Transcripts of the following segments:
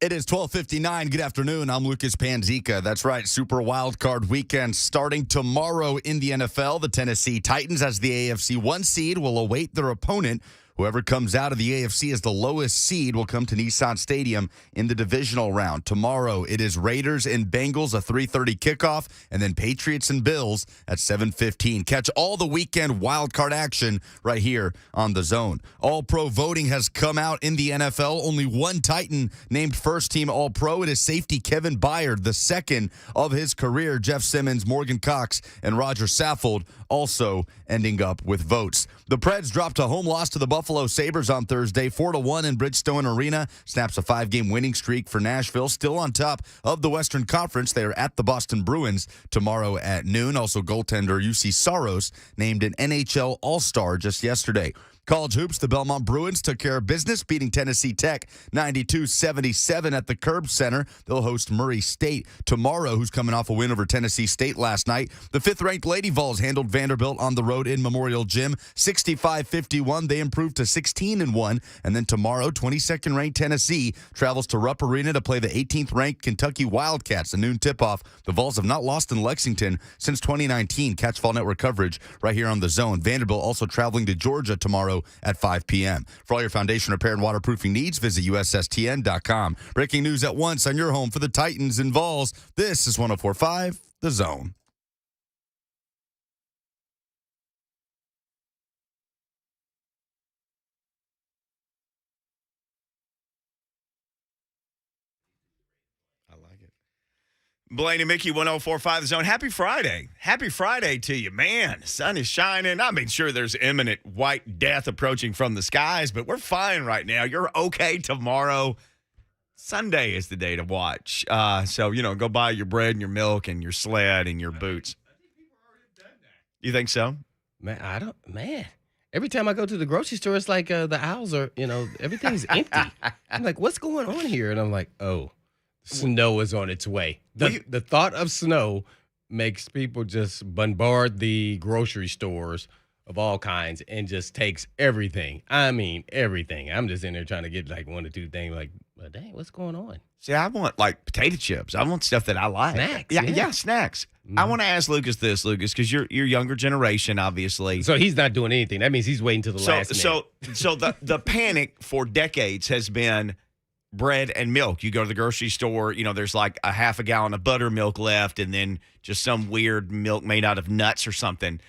It is 12:59. Good afternoon. I'm Lucas Panzica. That's right. Super Wild Card Weekend starting tomorrow in the NFL. The Tennessee Titans, as the AFC 1 seed, will await their opponent. Whoever comes out of the AFC as the lowest seed will come to Nissan Stadium in the divisional round. Tomorrow, it is Raiders and Bengals, a 3:30 kickoff, and then Patriots and Bills at 7:15. Catch all the weekend wild card action right here on The Zone. All-Pro voting has come out in the NFL. Only one Titan named first-team All-Pro. It is safety Kevin Byard, the second of his career. Jeff Simmons, Morgan Cox, and Roger Saffold also ending up with votes. The Preds dropped a home loss to the Buffalo Sabres on Thursday, 4-1 in Bridgestone Arena. Snaps a 5-game winning streak for Nashville. Still on top of the Western Conference. They are at the Boston Bruins tomorrow at noon. Also, goaltender UC Saros named an NHL All-Star just yesterday. College hoops, the Belmont Bruins took care of business, beating Tennessee Tech 92-77 at the Curb Center. They'll host Murray State tomorrow, who's coming off a win over Tennessee State last night. The 5th-ranked Lady Vols handled Vanderbilt on the road in Memorial Gym, 65-51. They improved to 16-1. And then tomorrow, 22nd-ranked Tennessee travels to Rupp Arena to play the 18th-ranked Kentucky Wildcats. A noon tip-off. The Vols have not lost in Lexington since 2019. Catch Fall Network coverage right here on The Zone. Vanderbilt also traveling to Georgia tomorrow at 5 p.m. For all your foundation repair and waterproofing needs, visit USSTN.com. Breaking news at once on your home for the Titans and Vols. This is 104.5 The Zone. I like it. Blaine and Mickey, 104.5 The Zone. Happy Friday. Happy Friday to you, man. The sun is shining. I mean, sure, there's imminent white death approaching from the skies, but we're fine right now. You're okay tomorrow. Sunday is the day to watch. So, go buy your bread and your milk and your sled and your boots. I think people are already done that. You think so? Man. Every time I go to the grocery store, it's like the aisles are, everything's empty. I'm like, what's going on here? And I'm like, oh. Snow is on its way. The thought of snow makes people just bombard the grocery stores of all kinds and just takes everything. I mean, everything. I'm just in there trying to get like one or two things like, well, dang, what's going on? See, I want like potato chips. I want stuff that I like. Snacks. Yeah, snacks. Mm-hmm. I want to ask Lucas, because you're younger generation, obviously. So he's not doing anything. That means he's waiting till the last minute. So the panic for decades has been bread and milk. You go to the grocery store, there's like a half a gallon of buttermilk left and then just some weird milk made out of nuts or something.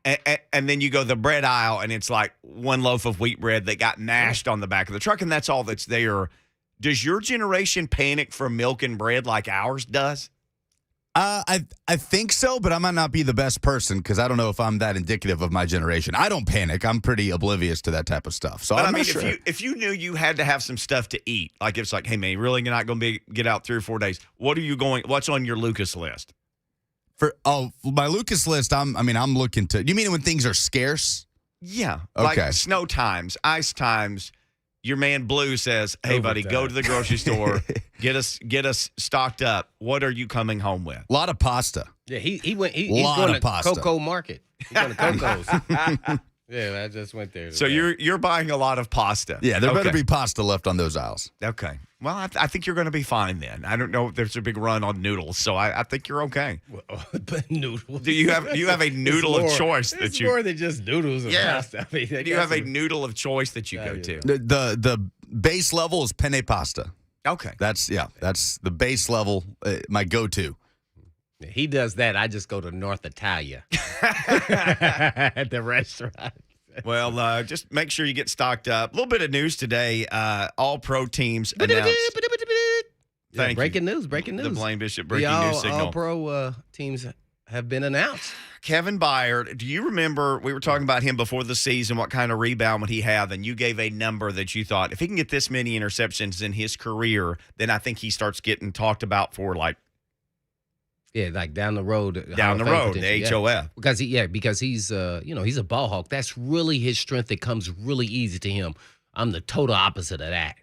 and then you go to the bread aisle and it's like one loaf of wheat bread that got mashed on the back of the truck and that's all that's there. Does your generation panic for milk and bread like ours does? I think so, but I might not be the best person because I don't know if I'm that indicative of my generation. I don't panic. I'm pretty oblivious to that type of stuff. So I'm not sure. If you knew you had to have some stuff to eat, like it's like, hey man, you're really not going to get out 3 or 4 days. What's on your Lucas list? My Lucas list. I'm looking to. You mean when things are scarce? Yeah. Okay. Like snow times, ice times. Your man Blue says, "Hey, buddy, go to the grocery store, get us stocked up. What are you coming home with?" A lot of pasta. Yeah, he's going to Cocoa Market. He's going to Coco's. Yeah, I just went there. So you're buying a lot of pasta. Yeah, there better be pasta left on those aisles. Okay. Well, I think you're going to be fine then. I don't know if there's a big run on noodles, so I think you're okay. But noodles. Do you have a noodle of choice it's more than just noodles and pasta. I mean, do you have a noodle of choice that you go to? The base level is penne pasta. Okay. That's the base level, my go-to. He does that. I just go to North Italia at the restaurant. Well, just make sure you get stocked up. A little bit of news today. All pro teams announced. Breaking news. The Blaine Bishop breaking news signal. All pro teams have been announced. Kevin Byard, do you remember we were talking about him before the season, what kind of rebound would he have? And you gave a number that you thought, if he can get this many interceptions in his career, then I think he starts getting talked about for like. Yeah, like down the road. The HOF. Because he's he's a ball hawk. That's really his strength. That comes really easy to him. I'm the total opposite of that.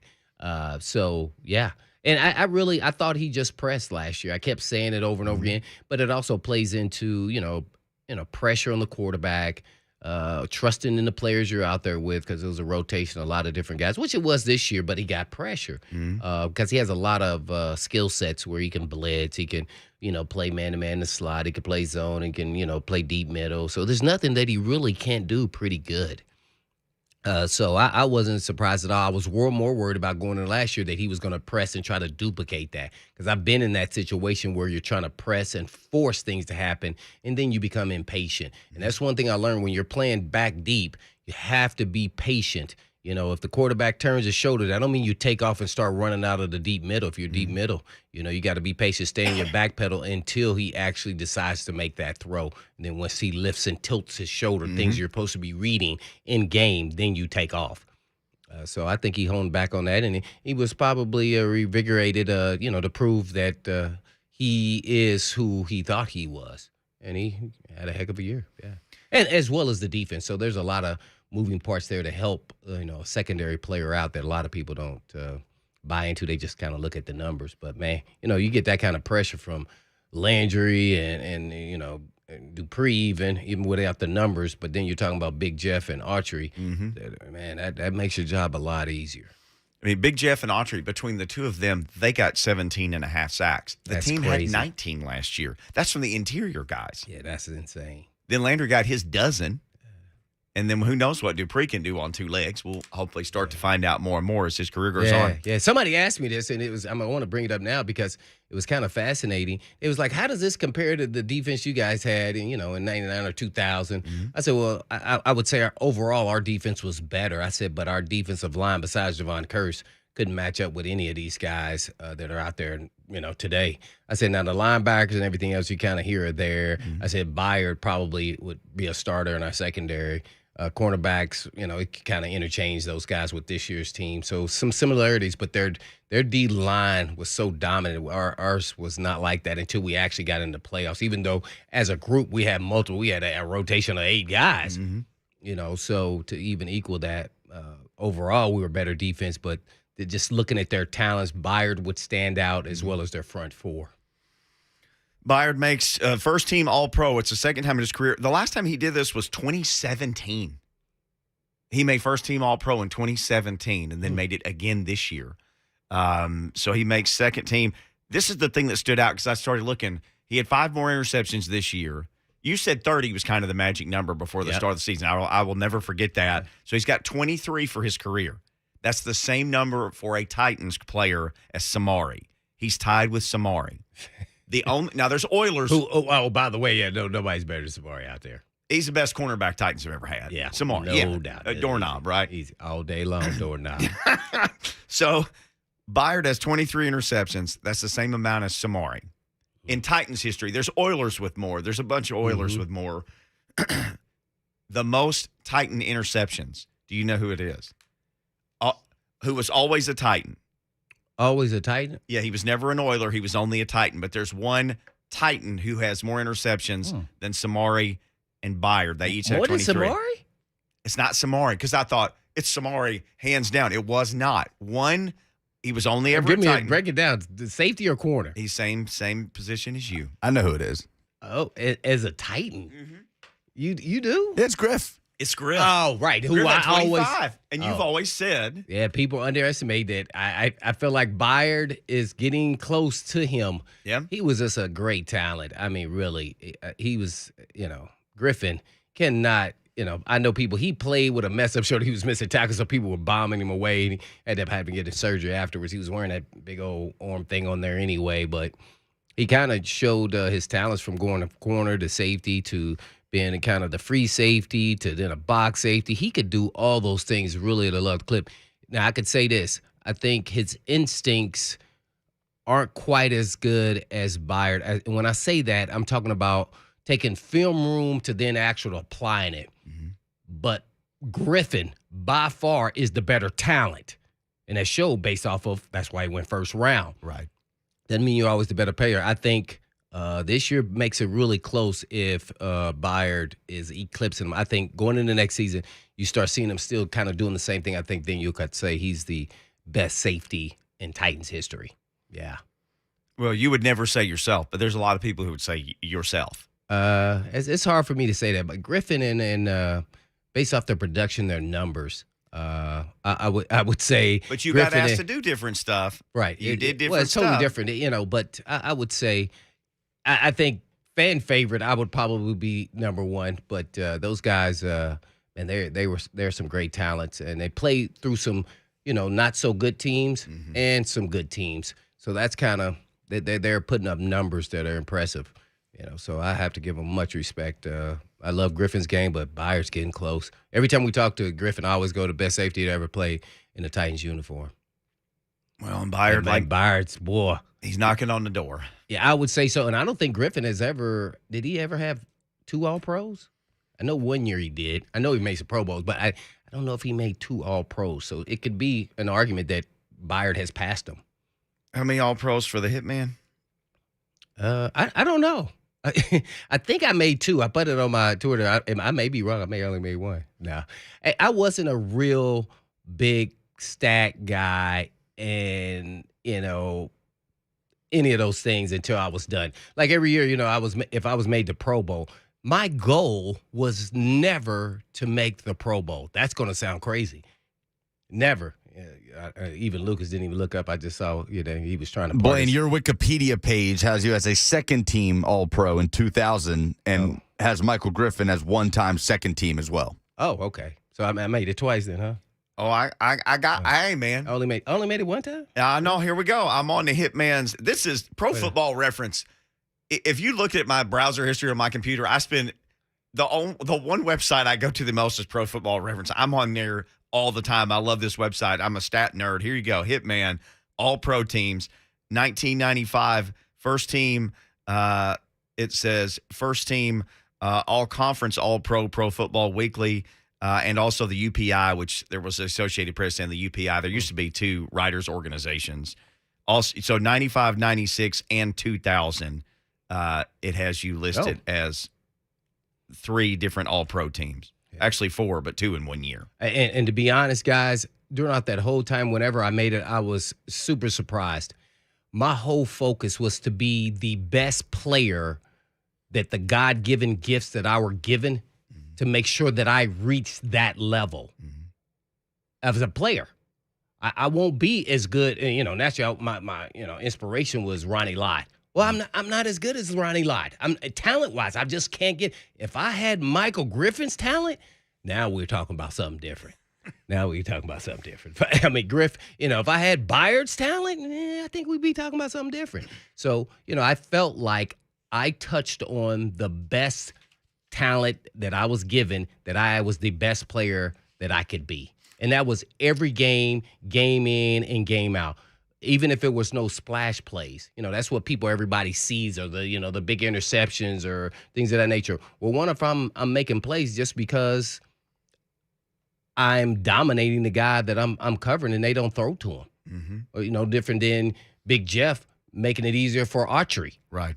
And I thought he just pressed last year. I kept saying it over and over again, but it also plays into, pressure on the quarterback. trusting in the players you're out there with, because it was a rotation, a lot of different guys, which it was this year, but he got pressure because he has a lot of skill sets where he can blitz, he can, play man-to-man in the slot, he can play zone, and can, play deep middle. So there's nothing that he really can't do pretty good. So I wasn't surprised at all. I was more worried about going into last year that he was going to press and try to duplicate that, because I've been in that situation where you're trying to press and force things to happen, and then you become impatient. And that's one thing I learned when you're playing back deep. You have to be patient. If the quarterback turns his shoulder, that don't mean you take off and start running out of the deep middle. If you're deep middle, you got to be patient, stay in your back pedal until he actually decides to make that throw. And then once he lifts and tilts his shoulder, things you're supposed to be reading in game, then you take off. So I think he honed back on that, and he was probably revigorated, to prove that he is who he thought he was. And he had a heck of a year, yeah. And as well as the defense. So there's a lot of moving parts there to help, a secondary player out that a lot of people don't buy into. They just kind of look at the numbers. But, man, you get that kind of pressure from Landry and Dupree even without the numbers. But then you're talking about Big Jeff and Autry. Man, that makes your job a lot easier. I mean, Big Jeff and Autry, between the two of them, they got 17 and a half sacks. The team crazy. had 19 last year. That's from the interior guys. Yeah, that's insane. Then Landry got his dozen. And then who knows what Dupree can do on two legs. We'll hopefully start to find out more and more as his career goes on. Yeah, somebody asked me this, and I want to bring it up now because it was kind of fascinating. It was like, how does this compare to the defense you guys had in 99 or 2000? I said, well, I would say overall our defense was better. I said, but our defensive line, besides Javon Curse, couldn't match up with any of these guys that are out there, today. I said, now the linebackers and everything else you kind of hear are there. I said, Byard probably would be a starter in our secondary. Cornerbacks, it kind of interchanged those guys with this year's team. So some similarities, but their D line was so dominant. Ours was not like that until we actually got into playoffs. Even though as a group we had a rotation of 8 guys. So to even equal that, overall we were better defense. But just looking at their talents, Byard would stand out as well as their front four. Byard makes first team All-Pro. It's the second time in his career. The last time he did this was 2017. He made first team All-Pro in 2017 and then made it again this year. So he makes second team. This is the thing that stood out because I started looking. He had 5 more interceptions this year. You said 30 was kind of the magic number before the start of the season. I will never forget that. So he's got 23 for his career. That's the same number for a Titans player as Samari. He's tied with Samari. Now there's Oilers. By the way, nobody's better than Samari out there. He's the best cornerback Titans have ever had. Yeah, Samari. No doubt. A doorknob, right? Easy. All day long, doorknob. So Byard has 23 interceptions. That's the same amount as Samari. In Titans history, there's Oilers with more. There's a bunch of Oilers with more. The most Titan interceptions. Do you know who it is? Who was always a Titan. Always a Titan? Yeah, he was never an Oiler. He was only a Titan. But there's one Titan who has more interceptions than Samari and Byard. They each have 23. What is Samari? It's not Samari because I thought it's Samari hands down. It was not. One, he was only ever a Titan. Break it down. Safety or corner? He's same position as you. I know who it is. Oh, as a Titan? You do? It's Griff. It's Griff. Oh, right. Who I always and you've always said. Yeah, people underestimate that. I feel like Byard is getting close to him. Yeah. He was just a great talent. I mean, really, he was, Griffin cannot, I know people, he played with a mess up shoulder. He was missing tackles, so people were bombing him away. And he ended up having to get surgery afterwards. He was wearing that big old arm thing on there anyway, but he kind of showed his talents from going to corner to safety to being kind of the free safety to then a box safety. He could do all those things really at a love clip. Now, I could say this. I think his instincts aren't quite as good as Byard. And when I say that, I'm talking about taking film room to then actually applying it. But Griffin, by far, is the better talent. And that showed based off of, that's why he went first round. Right. Doesn't mean you're always the better player. I think this year makes it really close if Byard is eclipsing him. I think going into next season, you start seeing him still kind of doing the same thing. I think then you could say he's the best safety in Titans history. Yeah. Well, you would never say yourself, but there's a lot of people who would say yourself. It's hard for me to say that, but Griffin and based off their production, their numbers, I would say. But you Griffin got asked to do different stuff. Right. You did different well, it's stuff. totally different, but I would say I think fan favorite I would probably be number one, but those guys and they're some great talents, and they played through some not so good teams and some good teams. So that's kind of they're putting up numbers that are impressive. So I have to give them much respect. I love Griffin's game, but Byard's getting close. Every time we talk to Griffin, I always go to best safety to ever play in the Titans uniform. Well, and Byard, Byard's, boy. He's knocking on the door. Yeah, I would say so. And I don't think Griffin did he ever have 2 All-Pros? I know one year he did. I know he made some Pro Bowls, but I don't know if he made 2 All-Pros. So it could be an argument that Byard has passed him. How many All-Pros for the Hitman? I don't know. I think I made 2. I put it on my Twitter. I may be wrong. I may only made 1. No. I wasn't a real big stat guy and, any of those things until I was done. Like every year, if I was made the Pro Bowl, my goal was never to make the Pro Bowl. That's going to sound crazy. Never. Even Lucas didn't even look up. I just saw, he was trying to. Blaine, your Wikipedia page has you as a second-team All-Pro in 2000 and has Michael Griffin as one-time second-team as well. Oh, okay. So I made it twice then, huh? Oh, hey, man. Only made it one time? No, here we go. I'm on the Hitman's. This is Pro Football Reference. If you look at my browser history on my computer, I spend the one website I go to the most is Pro Football Reference. I'm on there all the time. I love this website. I'm a stat nerd. Here you go. Hitman, all pro teams, 1995, first team. It says first team, all conference, all pro Football Weekly, and also the UPI, which there was Associated Press and the UPI. There used to be 2 writers organizations. Also, so 95, 96, and 2000, it has you listed as 3 different all pro teams. Actually 4, but 2 in 1 year. And to be honest, guys, throughout that whole time, whenever I made it, I was super surprised. My whole focus was to be the best player that the God-given gifts that I were given to make sure that I reached that level as a player. I won't be as good. Naturally, my inspiration was Ronnie Lott. Well, I'm not as good as Ronnie Lott. I'm talent-wise, I just can't get. If I had Michael Griffin's talent, now we're talking about something different. But, I mean, if I had Byard's talent, I think we'd be talking about something different. So, I felt like I touched on the best talent that I was given, that I was the best player that I could be. And that was every game in and game out. Even if it was no splash plays, that's what everybody sees, or the big interceptions or things of that nature. Well, one if I'm making plays just because I'm dominating the guy that I'm covering and they don't throw to him. Or, different than Big Jeff making it easier for archery. Right.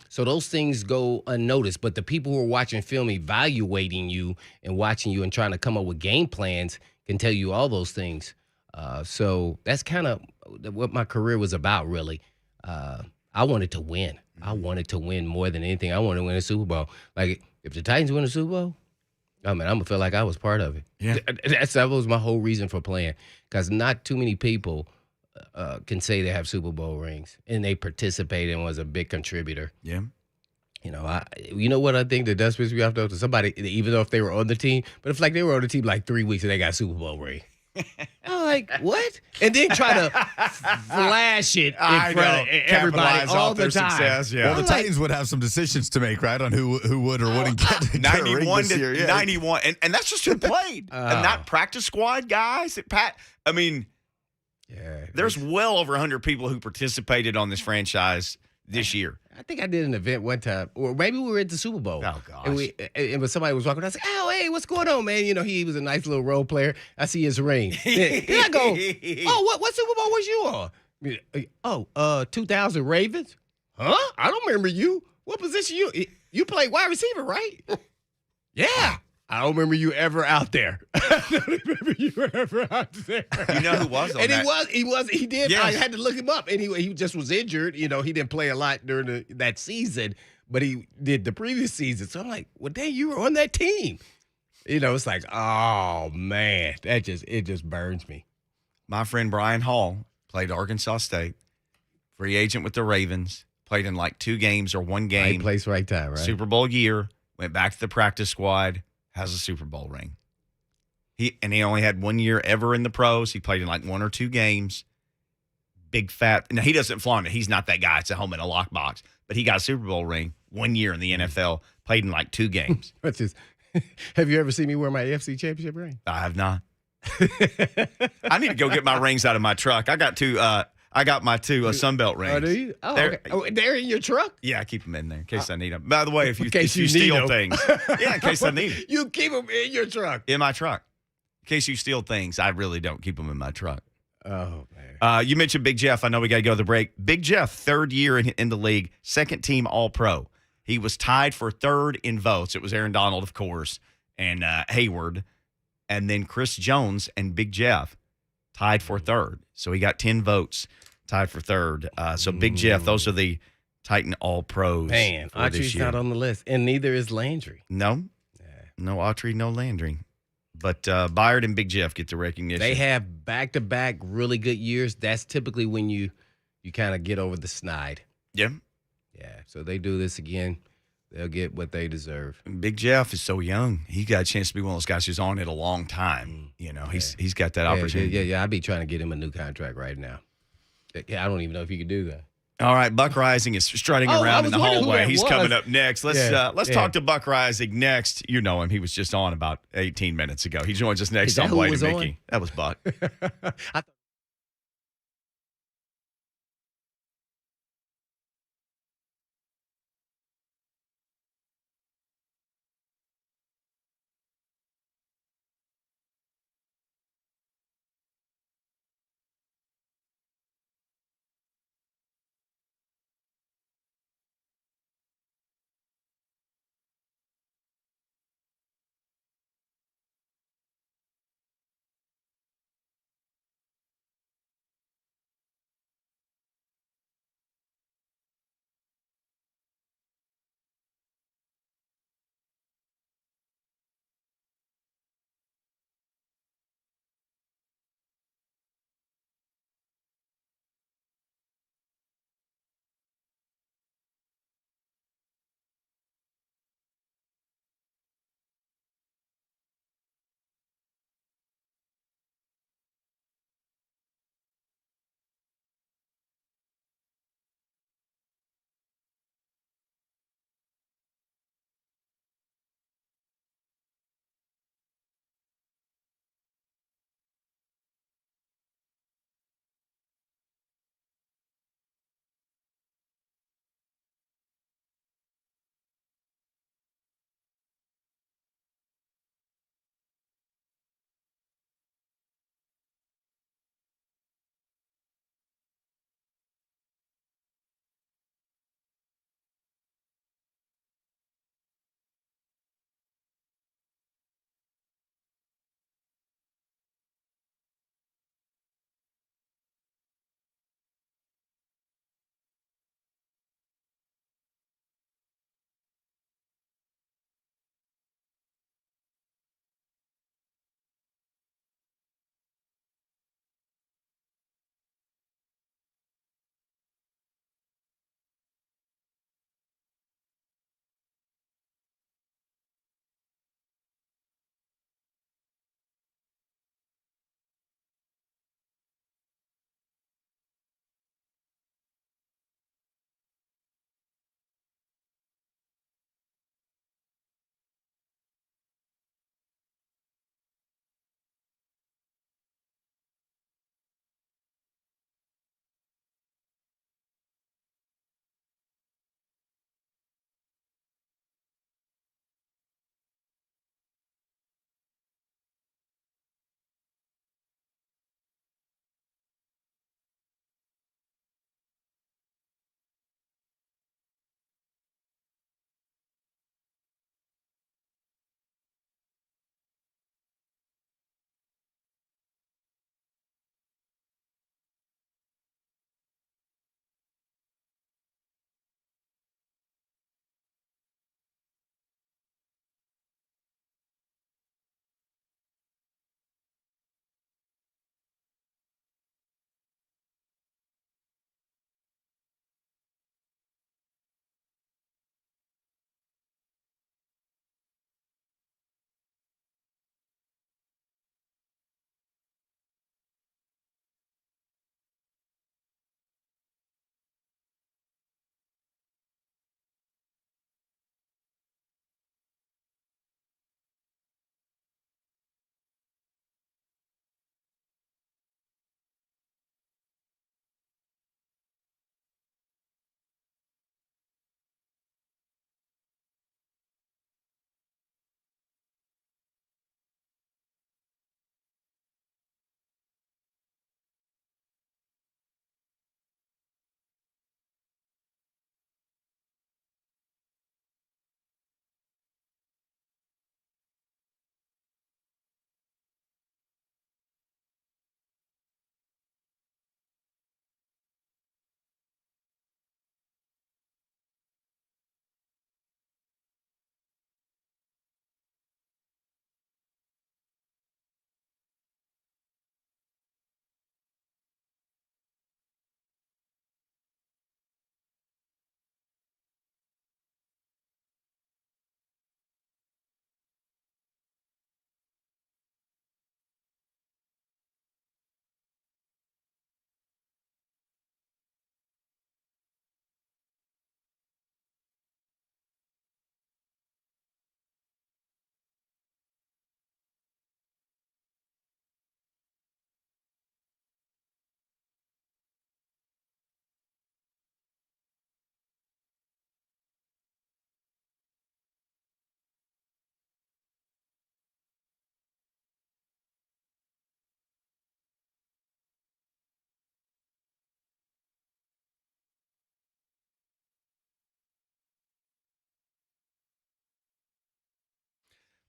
So those things go unnoticed, but the people who are watching film, evaluating you and watching you and trying to come up with game plans can tell you all those things. So that's kind of what my career was about, really. I wanted to win. I wanted to win more than anything. I wanted to win a Super Bowl. Like, if the Titans win a Super Bowl, I'm going to feel like I was part of it. Yeah. That was my whole reason for playing, because not too many people can say they have Super Bowl rings, and they participated and was a big contributor. Yeah. You know what I think that does piss me off, though? To somebody, even though if they were on the team, but if they were on the team like 3 weeks and they got a Super Bowl ring. I'm like, what? And then try to flash it in front of everybody all the time. Success, yeah. Well, the Titans would have some decisions to make, right, on who would or wouldn't get 91 this year. to 91, and that's just who played, and not practice squad guys. There's well over 100 people who participated on this franchise this year. I think I did an event one time, or maybe we were at the Super Bowl. Oh, gosh. And when somebody was walking, I was like, "Oh, hey, what's going on, man?" He was a nice little role player. I see his ring. Then I go, "Oh, what Super Bowl was you on?" 2000 Ravens. Huh? I don't remember you. What position you played wide receiver, right? Yeah. I don't remember you ever out there. I don't remember you ever out there. You know who was on and that? He did. Yes. I had to look him up, and he just was injured. He didn't play a lot during that season. but he did the previous season. So I'm like, well, dang, you were on that team. It's like, oh man, it just burns me. My friend Brian Hall played Arkansas State, free agent with the Ravens, played in like 2 games or 1 game. Right place, right time, right? Super Bowl year, went back to the practice squad, has a Super Bowl ring. He only had 1 year ever in the pros. He played in like 1 or 2 games. Big fat. Now, he doesn't flaunt it. He's not that guy. It's at home in a lockbox. But he got a Super Bowl ring 1 year in the NFL, played in like 2 games. Have you ever seen me wear my AFC Championship ring? I have not. I need to go get my rings out of my truck. I got my 2 Sunbelt rings. Oh, do you? Oh, okay. Oh, they're in your truck? Yeah, I keep them in there in case I need them. By the way, if you you steal things. Yeah, in case I need them. You keep them in your truck. In my truck. In case you steal things, I really don't keep them in my truck. Oh, man. You mentioned Big Jeff. I know we got to go to the break. Big Jeff, 3rd year in the league, 2nd team All-Pro. He was tied for 3rd in votes. It was Aaron Donald, of course, and Hayward. And then Chris Jones and Big Jeff tied for 3rd. So he got 10 votes, tied for 3rd. So Big Jeff, those are the Titan All-Pros. Man, Autry's not on the list, and neither is Landry. No. Yeah. No Autry, no Landry. But Byard and Big Jeff get the recognition. They have back-to-back really good years. That's typically when you kind of get over the snide. Yeah. Yeah, so they do this again. They'll get what they deserve. Big Jeff is so young. He got a chance to be one of those guys who's on it a long time. He's got that opportunity. Yeah. I'd be trying to get him a new contract right now. Yeah, I don't even know if he could do that. All right, Buck Reising is strutting around in the hallway. He's coming up next. Let's talk to Buck Reising next. You know him. He was just on about 18 minutes ago. He joins us next on Blaine and Mickey. That was Buck.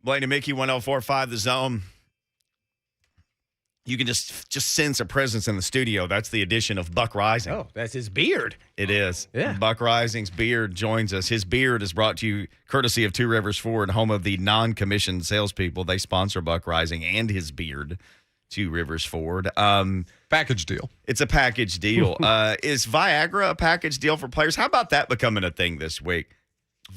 Blaine and Mickey, 104.5 The Zone. You can just sense a presence in the studio. That's the addition of Buck Reising. Oh, that's his beard. It is. Yeah. Buck Reising's beard joins us. His beard is brought to you courtesy of Two Rivers Ford, home of the non-commissioned salespeople. They sponsor Buck Reising and his beard. Two Rivers Ford. Package deal. It's a package deal. Is Viagra a package deal for players? How about that becoming a thing this week?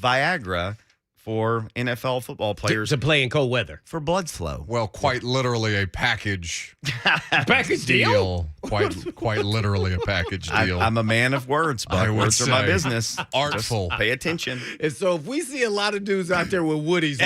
Viagra for NFL football players To play in cold weather. for blood flow. Well, quite literally a package Package deal? Quite literally a package deal. I'm a man of words, I but would words are my say business. artful. Just pay attention. And so if we see a lot of dudes out there with woodies,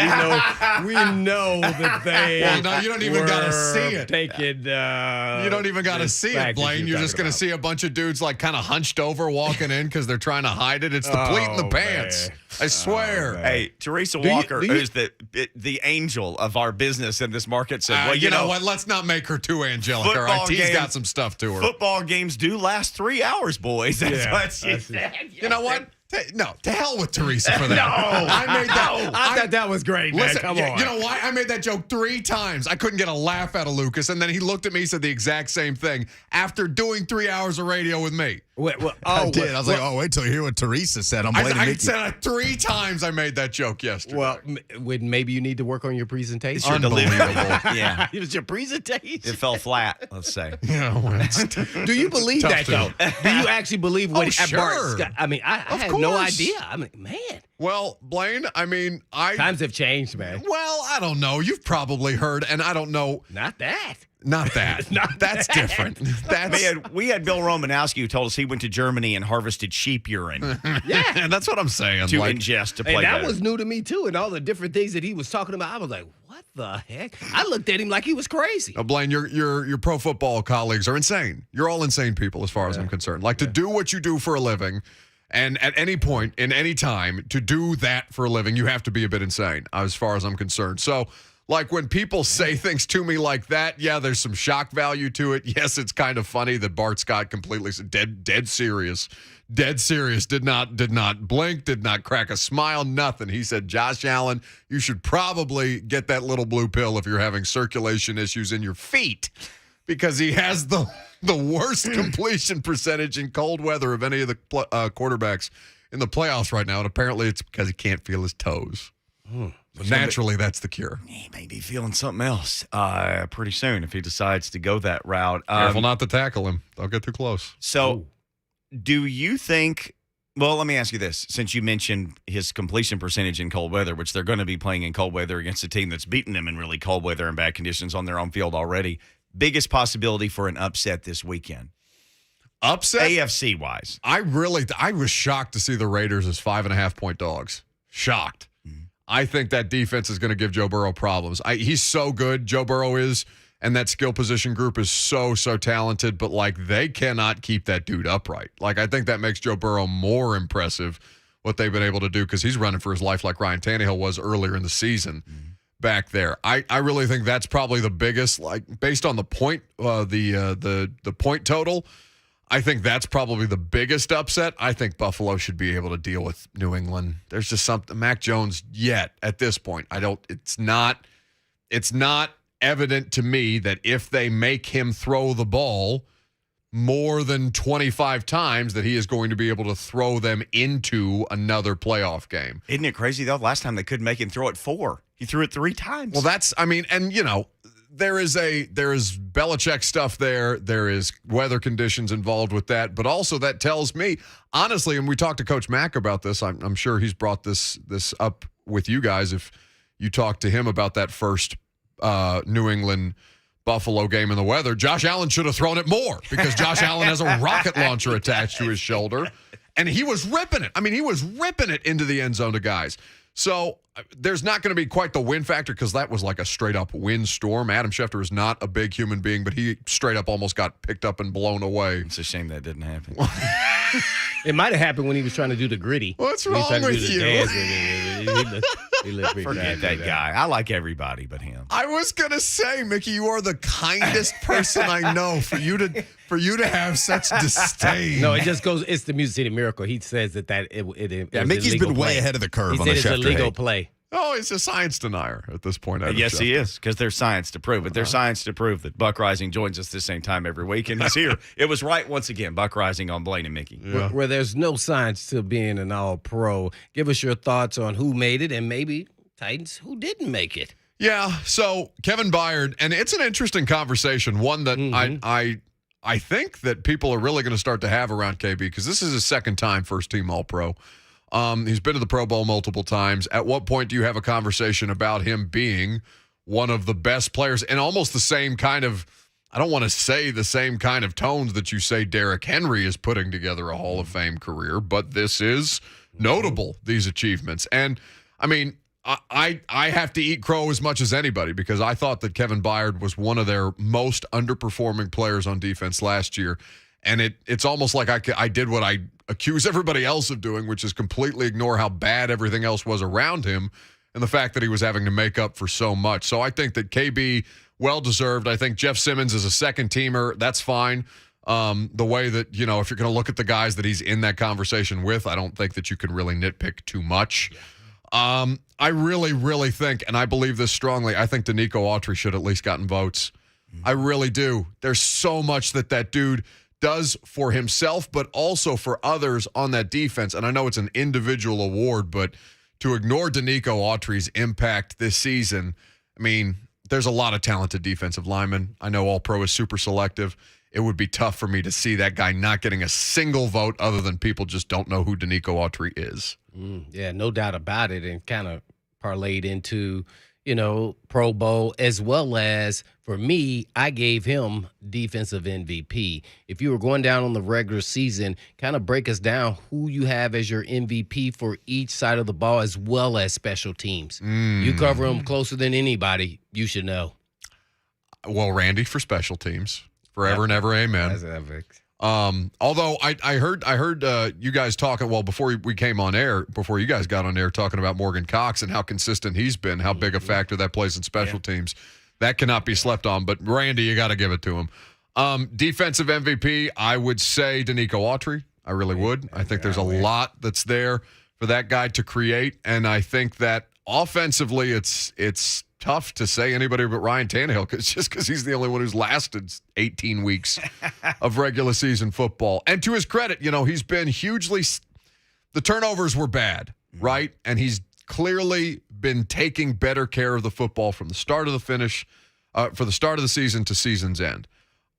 we know that they Well, no, you don't even gotta see it. Taking, You don't even got to this see it, package Blaine. You're just going to see a bunch of dudes like kind of hunched over walking in because they're trying to hide it. It's the pleat in the Oh, pants. man. I swear. Hey, Teresa Do you- Walker, do you- who's the angel of our business in this market, said, well, you know what? Let's not make her too angelic. All right, football T's games- got some stuff to her. football games do last 3 hours, boys. That's Yeah, what she that's said. You know what? No, to hell with Teresa for that. I made that. I thought that was great, man. Listen, Come on. you know why? I made that joke 3 times. I couldn't get a laugh out of Lucas, and then he looked at me and said the exact same thing after doing 3 hours of radio with me. I did. I was like, wait till you hear what Teresa said. I'm blaming I Mickey. said it 3 times. I made that joke yesterday. Well, maybe you need to work on your presentation. It's your delivery. Unbelievable. Yeah. It was your presentation. It fell flat, let's say. You know, Do you believe Tough that, to though? do. Do you actually believe what sure. Bart Scott? I mean, I Of had no course. idea. I mean, man, well, Blaine, I mean, times have changed, man. Well, I don't know. You've probably heard, and I don't know. Not that. Not that. That's different. That's We had Bill Romanowski who told us he went to Germany and harvested sheep urine yeah. That's what I'm saying. to Like, ingest to play And that better. was new to me, too. And all the different things that he was talking about, I was like, what the heck? I looked at him like he was crazy. Blaine, your pro football colleagues are insane. You're all insane people, as far as I'm concerned. Like to do what you do for a living, and at any point in any time to do that for a living, you have to be a bit insane, as far as I'm concerned. So. Like when people say things to me like that, yeah, there's some shock value to it. Yes, it's kind of funny that Bart Scott completely dead serious, did not blink, did not crack a smile, nothing. He said, Josh Allen, you should probably get that little blue pill if you're having circulation issues in your feet, because he has the worst completion percentage in cold weather of any of the quarterbacks in the playoffs right now, and apparently it's because he can't feel his toes. But naturally, that's the cure. He may be feeling something else pretty soon if he decides to go that route. Careful not to tackle him. Don't get too close. So, do you think? Well, let me ask you this: since you mentioned his completion percentage in cold weather, which they're going to be playing in cold weather against a team that's beaten them in really cold weather and bad conditions on their own field already, biggest possibility for an upset this weekend, Upset? AFC wise. I was shocked to see the Raiders as 5.5-point dogs. Shocked. I think that defense is going to give Joe Burrow problems. He's so good, Joe Burrow is, and that skill position group is so talented, but, like, they cannot keep that dude upright. Like, I think that makes Joe Burrow more impressive, what they've been able to do, because he's running for his life like Ryan Tannehill was earlier in the season back there. I really think that's probably the biggest, like, based on the point, the point total, I think that's probably the biggest upset. I think Buffalo should be able to deal with New England. There's just something. Mac Jones, yet at this point, it's not evident to me that if they make him throw the ball more than 25 times, that he is going to be able to throw them into another playoff game. Isn't it crazy though? Last time they couldn't make him throw it 4. He threw it 3 times. Well, and you know, there is Belichick stuff there. There is weather conditions involved with that, but also that tells me, honestly, and we talked to Coach Mack about this. I'm sure he's brought this up with you guys. If you talk to him about that first New England Buffalo game in the weather, Josh Allen should have thrown it more, because Josh Allen has a rocket launcher attached to his shoulder, and he was ripping it. I mean, he was ripping it into the end zone to guys. So there's not going to be quite the wind factor, because that was like a straight-up wind storm. Adam Schefter is not a big human being, but he straight up almost got picked up and blown away. It's a shame that didn't happen. It might have happened when he was trying to do the gritty. What's When he was wrong trying to with do the you? dance. He looked pretty Forget bad. that guy. I like everybody but him. I was going to say, Mickey, you are the kindest person I know, for you to have such disdain. No, it just goes. It's the Music City Miracle. He says that it Yeah, was Mickey's illegal been way play. ahead of the curve He on said the it's Schefter illegal hate. play. Oh, he's a science denier at this point. Yes, he is, because there's science to prove it. There's science to prove that Buck Reising joins us the same time every week, and he's here. It was right once again, Buck Reising on Blaine and Mickey. Yeah. Where there's no science to being an all-pro. Give us your thoughts on who made it and maybe Titans who didn't make it. Yeah, so Kevin Byard, and it's an interesting conversation, one that I think that people are really going to start to have around KB, because this is his second time first-team All-Pro. He's been to the Pro Bowl multiple times. At what point do you have a conversation about him being one of the best players and almost the same kind of, I don't want to say the same kind of tones that you say Derrick Henry is putting together a Hall of Fame career, but this is notable, these achievements. And, I mean, I have to eat crow as much as anybody, because I thought that Kevin Byard was one of their most underperforming players on defense last year. And it's almost like I did what I accuse everybody else of doing, which is completely ignore how bad everything else was around him and the fact that he was having to make up for so much. So I think that KB, well-deserved. I think Jeff Simmons is a second-teamer. That's fine. The way that, you know, if you're going to look at the guys that he's in that conversation with, I don't think that you can really nitpick too much. Yeah. I really, really think, and I believe this strongly, I think Danico Autry should at least gotten votes. I really do. There's so much that dude does for himself, but also for others on that defense. And I know it's an individual award, but to ignore Danico Autry's impact this season, I mean, there's a lot of talented defensive linemen. I know All-Pro is super selective. It would be tough for me to see that guy not getting a single vote other than people just don't know who Danico Autry is. Yeah, no doubt about it, and kind of parlayed into, you know, Pro Bowl, as well as, for me, I gave him defensive MVP. If you were going down on the regular season, kind of break us down who you have as your MVP for each side of the ball, as well as special teams. You cover them closer than anybody. You should know. Well, Randy for special teams. Forever and ever, amen. That's epic. Although I heard you guys talking, well, before we came on air, before you guys got on air, talking about Morgan Cox and how consistent he's been, how big a factor that plays in special teams. That cannot be slept on. But Randy, you got to give it to him. Defensive MVP, I would say Danico Autry. I really would. I think there's a lot that's there for that guy to create, and I think that offensively, it's tough to say anybody but Ryan Tannehill, because he's the only one who's lasted 18 weeks of regular season football. And to his credit, you know, he's been hugely – the turnovers were bad, right? And he's clearly been taking better care of the football from the start of the finish for the start of the season to season's end.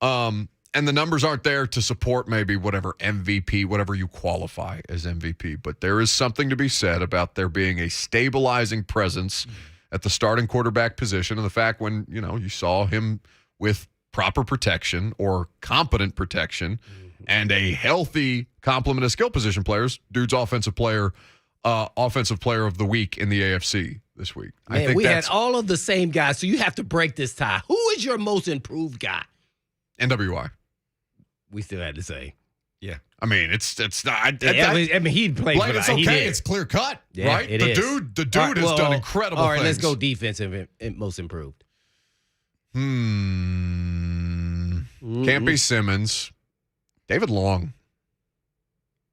And the numbers aren't there to support maybe whatever MVP, whatever you qualify as MVP. But there is something to be said about there being a stabilizing presence at the starting quarterback position, and the fact when, you know, you saw him with proper protection or competent protection and a healthy complement of skill position players, dude's offensive player of the week in the AFC this week. Man, I think we had all of the same guys, so you have to break this tie. Who is your most improved guy? NWI. We still had to say. Yeah. I mean, it's not. I mean, he played for it's that. okay. It's clear cut, Yeah, right? it the is. dude has done incredible all right, things. let's go defensive and most improved. Can't be Simmons. David Long.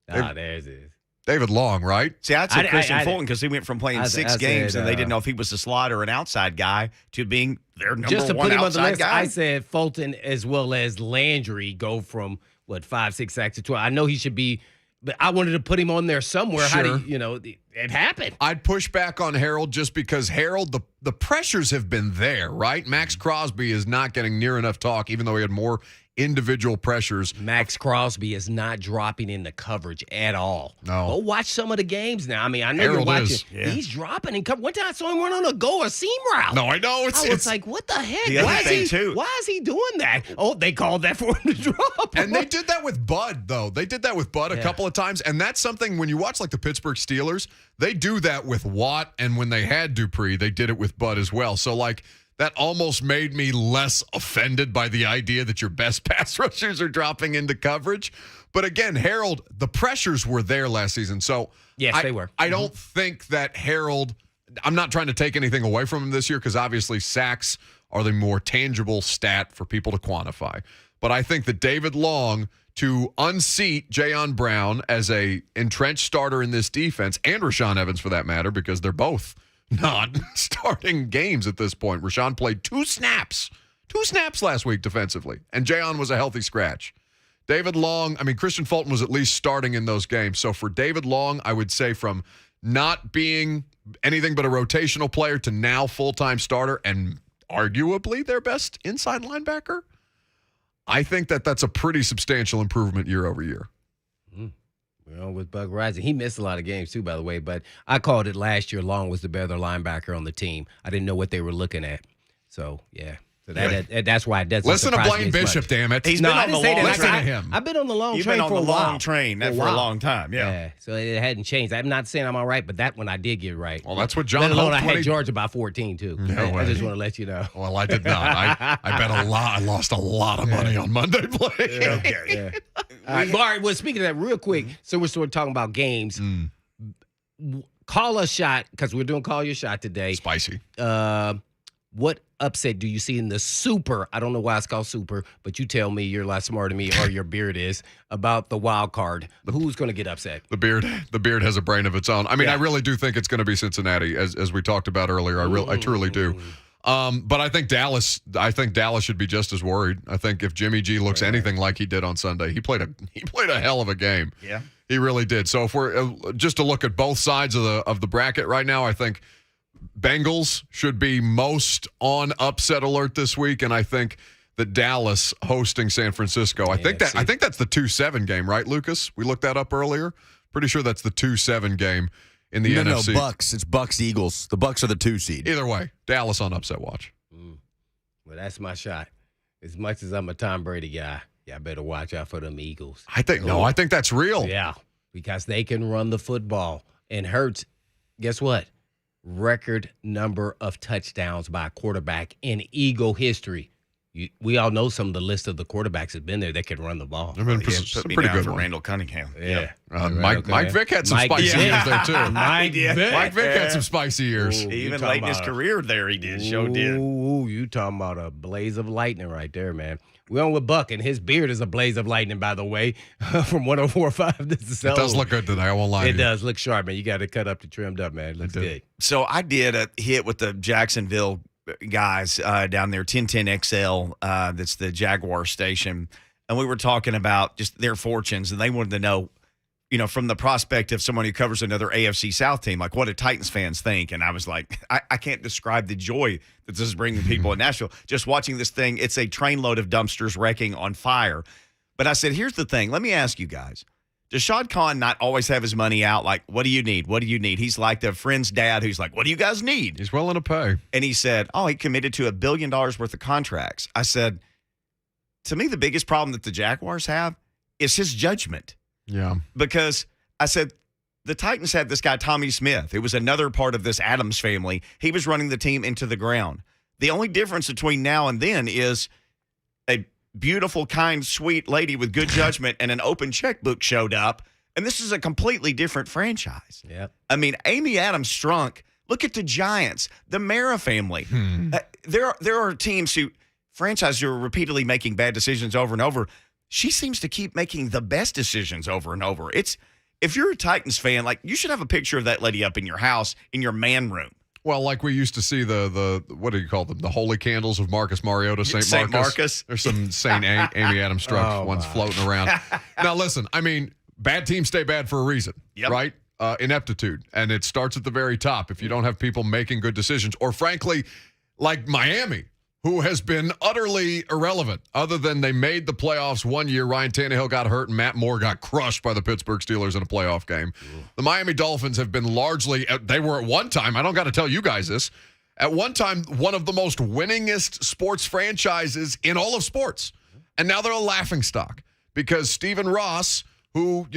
There's it. David Long, right? See, I'd say Christian Fulton, because he went from playing 6 games and they didn't know if he was a slot or an outside guy to being their number Just to one put him on the outside list, guy. I said Fulton as well as Landry go from, 5-6 sacks to 12. I know he should be, but I wanted to put him on there somewhere. Sure. How do you, it happened. I'd push back on Harold just because Harold, the pressures have been there, right? Max Crosby is not getting near enough talk, even though he had more individual pressures. Max Crosby is not dropping into coverage at all. No. Go watch some of the games now. I mean, I know Harold you're watching. is. Yeah. He's dropping in coverage. One time I saw him run on a go or seam route. No, I know. I was like, what the heck? The other thing, too. Why is he doing that? Oh, they called that for him to drop. And they did that with Bud, though. They did that with Bud a couple of times. And that's something when you watch like the Pittsburgh Steelers, they do that with Watt. And when they had Dupree, they did it with Bud as well. So like that almost made me less offended by the idea that your best pass rushers are dropping into coverage. But again, Harold, the pressures were there last season. So yes, they were. I don't think that Harold, I'm not trying to take anything away from him this year because obviously sacks are the more tangible stat for people to quantify. But I think that David Long, to unseat Jayon Brown as a entrenched starter in this defense, and Rashaan Evans for that matter, because they're both not starting games at this point. Rashawn played 2 snaps last week defensively, and Jayon was a healthy scratch. David Long, Christian Fulton was at least starting in those games. So for David Long, I would say from not being anything but a rotational player to now full-time starter and arguably their best inside linebacker, I think that's a pretty substantial improvement year over year. Well, with Buck Reising, he missed a lot of games too, by the way, but I called it last year. Long was the better linebacker on the team. I didn't know what they were looking at. So, yeah. So that's why it doesn't listen to Blaine Bishop, much. Damn it. He's been on the long listen to him. I've been on the long You've train been on for a the while. long train for a long time. Yeah. So it hadn't changed. I'm not saying I'm all right, but that one I did get right. Well, that's what John Let alone Hope I had Georgia by 14 too. I just want to let you know. Well, I did not. I bet a lot. I lost a lot of money on Monday play. Okay. All right, Bart, well, speaking of that, real quick, so we're sort of talking about games. Call a shot, because we're doing Call Your Shot today. Spicy. What upset do you see in the Super? I don't know why it's called Super, but you tell me, you're a lot smarter than me, or your beard is, about the wild card. Who's going to get upset? The beard has a brain of its own. I really do think it's going to be Cincinnati, as we talked about earlier. I truly do. But I think Dallas should be just as worried. I think if Jimmy G looks anything like he did on Sunday, he played a hell of a game. Yeah. He really did. So if we're just to look at both sides of the bracket right now, I think Bengals should be most on upset alert this week, and I think that Dallas hosting San Francisco. I think that's the 2-7 game, right, Lucas? We looked that up earlier. Pretty sure that's the 2-7 game in the NFC. No, Bucks. It's Bucks Eagles. The Bucks are the 2 seed. Either way, Dallas on upset watch. Well, that's my shot. As much as I'm a Tom Brady guy, I better watch out for them Eagles. I think that's real. Yeah, because they can run the football. And Hurts, guess what? Record number of touchdowns by a quarterback in Eagle history. We all know some of the list of the quarterbacks have been there that can run the ball. Put me pretty down good for Randall Cunningham. Yeah. Mike Vick had some spicy years there, too. Mike Vick had some spicy years. Even late in his career there, he did. Did. Ooh, you talking about a blaze of lightning right there, man. We're on with Buck, and his beard is a blaze of lightning, by the way, from 104.5. This is It does look good today. I won't lie to you. It does look sharp, man. You got it cut up to trimmed up, man. It looks good. So I did a hit with the Jacksonville guys down there, 1010XL, that's the Jaguar station, and we were talking about just their fortunes, and they wanted to know, from the prospect of someone who covers another AFC South team, like what do Titans fans think? And I was like, I can't describe the joy that this is bringing people in Nashville. Just watching this thing, it's a trainload of dumpsters wrecking on fire. But I said, here's the thing. Let me ask you guys. Does Shad Khan not always have his money out? Like, what do you need? What do you need? He's like the friend's dad who's like, what do you guys need? He's willing to pay. And he said, he committed to $1 billion worth of contracts. I said, to me, the biggest problem that the Jaguars have is his judgment. Yeah. Because I said, the Titans had this guy, Tommy Smith, who was another part of this Adams family. He was running the team into the ground. The only difference between now and then is a beautiful, kind, sweet lady with good judgment and an open checkbook showed up, and this is a completely different franchise. Yeah. Amy Adams Strunk. Look at the Giants, the Mara family. There are teams franchises who are repeatedly making bad decisions over and over. She seems to keep making the best decisions over and over. If you're a Titans fan, you should have a picture of that lady up in your house, in your man room. Well, like we used to see the what do you call them? The holy candles of Marcus Mariota, St. Marcus. There's some St. Amy Adams Strunk ones floating around. Now, listen, bad teams stay bad for a reason, right? Ineptitude. And it starts at the very top. If you don't have people making good decisions, or frankly, like Miami, who has been utterly irrelevant, other than they made the playoffs one year. Ryan Tannehill got hurt and Matt Moore got crushed by the Pittsburgh Steelers in a playoff game. The Miami Dolphins have been largely, they were at one time, I don't got to tell you guys this, at one time one of the most winningest sports franchises in all of sports. And now they're a laughingstock because Stephen Ross, who,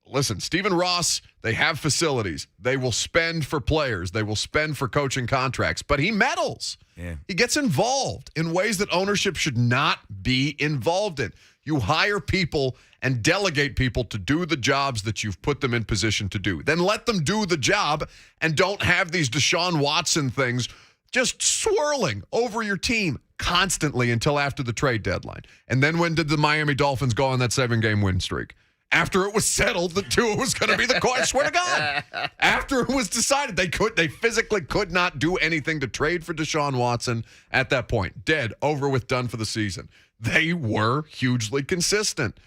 listen, Stephen Ross, they have facilities. They will spend for players. They will spend for coaching contracts. But he meddles. Yeah. He gets involved in ways that ownership should not be involved in. You hire people and delegate people to do the jobs that you've put them in position to do. Then let them do the job and don't have these Deshaun Watson things just swirling over your team constantly until after the trade deadline. And then when did the Miami Dolphins go on that 7-game win streak? after it was settled that Tua was going to be the quarterback. I swear to God. After it was decided, they physically could not do anything to trade for Deshaun Watson at that point. Dead, over with, done for the season. They were hugely consistent.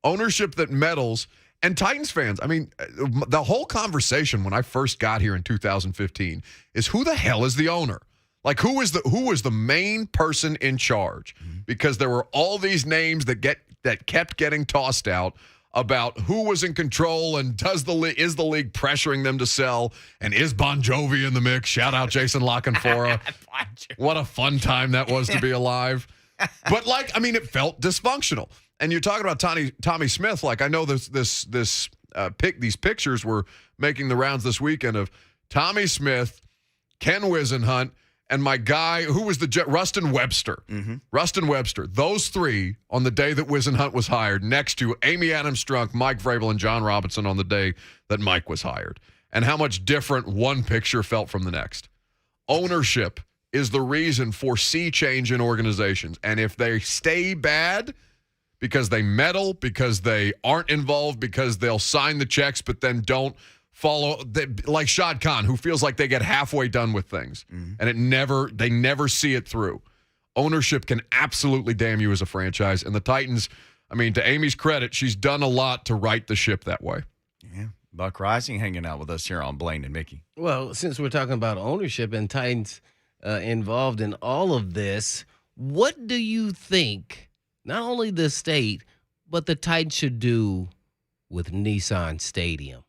Ownership that meddles, and Titans fans, I mean, the whole conversation when I first got here in 2015 is who the hell is the owner? Like, who was the main person in charge? Because there were all these names that kept getting tossed out about who was in control and is the league pressuring them to sell, and is Bon Jovi in the mix? Shout out Jason Lockenfora. What a fun time that was to be alive. But it felt dysfunctional. And you're talking about Tommy Smith. Like, I know these pictures were making the rounds this weekend of Tommy Smith, Ken Wisenhunt, and my guy, who was Rustin Webster. Mm-hmm. Rustin Webster. Those three on the day that Wisenhunt was hired, next to Amy Adams Strunk, Mike Vrabel, and John Robinson on the day that Mike was hired. And how much different one picture felt from the next. Ownership is the reason for sea change in organizations. And if they stay bad because they meddle, because they aren't involved, because they'll sign the checks but then don't follow, like Shad Khan, who feels like they get halfway done with things, and they never see it through. Ownership can absolutely damn you as a franchise, and the Titans, I mean, to Amy's credit, she's done a lot to right the ship that way. Yeah, Buck Reising hanging out with us here on Blaine and Mickey. Well, since we're talking about ownership and Titans involved in all of this, what do you think not only the state, but the Titans should do with Nissan Stadium?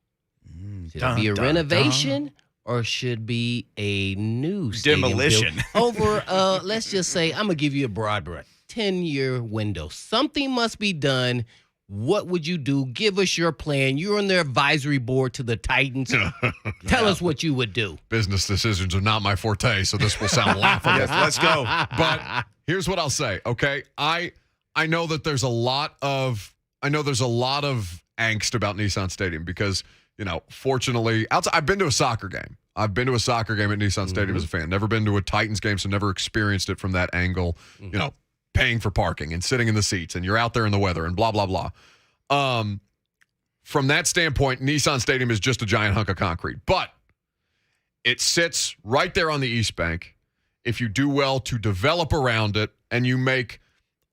Should it be a renovation or should be a new stadium demolition over? Let's just say I'm gonna give you a broad 10-year window. Something must be done. What would you do? Give us your plan. You're on their advisory board to the Titans. Tell us what you would do. Business decisions are not my forte, so this will sound laughable. Yes, let's go. But here's what I'll say. Okay, I know that there's a lot of angst about Nissan Stadium because, fortunately, I've been to a soccer game. I've been to a soccer game at Nissan Stadium as a fan. Never been to a Titans game, so never experienced it from that angle. Paying for parking and sitting in the seats, and you're out there in the weather and blah, blah, blah. From that standpoint, Nissan Stadium is just a giant hunk of concrete. But it sits right there on the East Bank. If you do well to develop around it and you make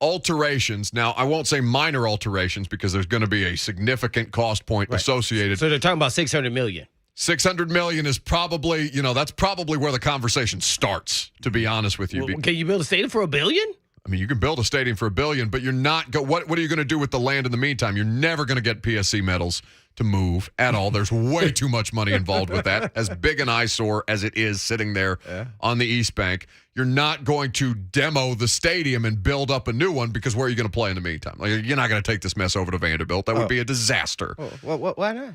alterations. Now, I won't say minor alterations because there's going to be a significant cost point associated. So they're talking about $600 million. $600 million is probably, that's probably where the conversation starts, to be honest with you. Well, can you build a stadium for $1 billion? I mean, you can build a stadium for $1 billion, but you're not what are you going to do with the land in the meantime? You're never going to get PSC metals to move at all. There's way too much money involved with that. As big an eyesore as it is sitting there on the East Bank, you're not going to demo the stadium and build up a new one because where are you going to play in the meantime? Like, you're not going to take this mess over to Vanderbilt. That would be a disaster. Why not?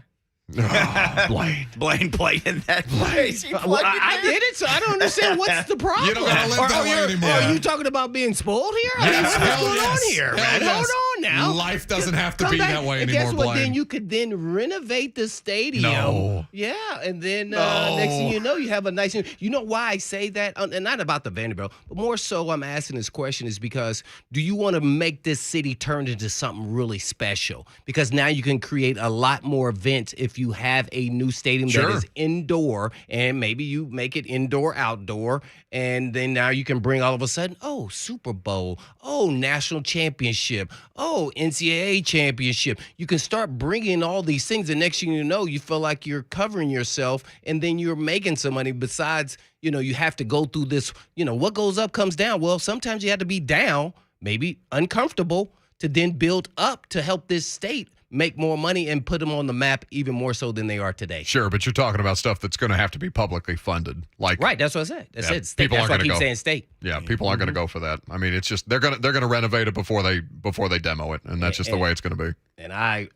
Blaine played in that place. I did it, so I don't understand what's the problem. You don't gotta live that way anymore. Are you talking about being spoiled here? Yes, what's going on here, man? Yes. Hold on now. Life doesn't have to Come be back, that way and anymore, guess what? Blaine. Then you could then renovate the stadium. No. Yeah, and then next thing you know, you have a nice. You know why I say that? And not about the Vanderbilt, but more so I'm asking this question is because do you want to make this city turn into something really special? Because now you can create a lot more events if you have a new stadium that is indoor, and maybe you make it indoor, outdoor, and then now you can bring all of a sudden, Super Bowl, national championship, NCAA championship. You can start bringing all these things, and next thing you know, you feel like you're covering yourself, and then you're making some money. Besides, you have to go through this, what goes up comes down. Well, sometimes you have to be down, maybe uncomfortable, to then build up to help this state make more money and put them on the map even more so than they are today. Sure, but you're talking about stuff that's going to have to be publicly funded. Right, that's what I said. That's it. State. People That's aren't why I going to keep go. saying state. Yeah, people aren't going to go for that. I mean, it's just they're going to renovate it before they demo it, and that's just the way it's going to be. And I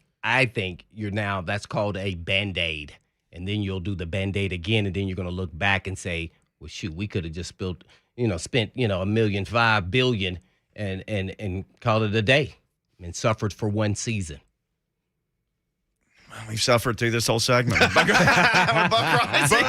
think that's called a Band-Aid. And then you'll do the Band-Aid again, and then you're going to look back and say, well, shoot, we could have just spent $1.5 billion and called it a day and suffered for one season. We've suffered through this whole segment. Buck Reising.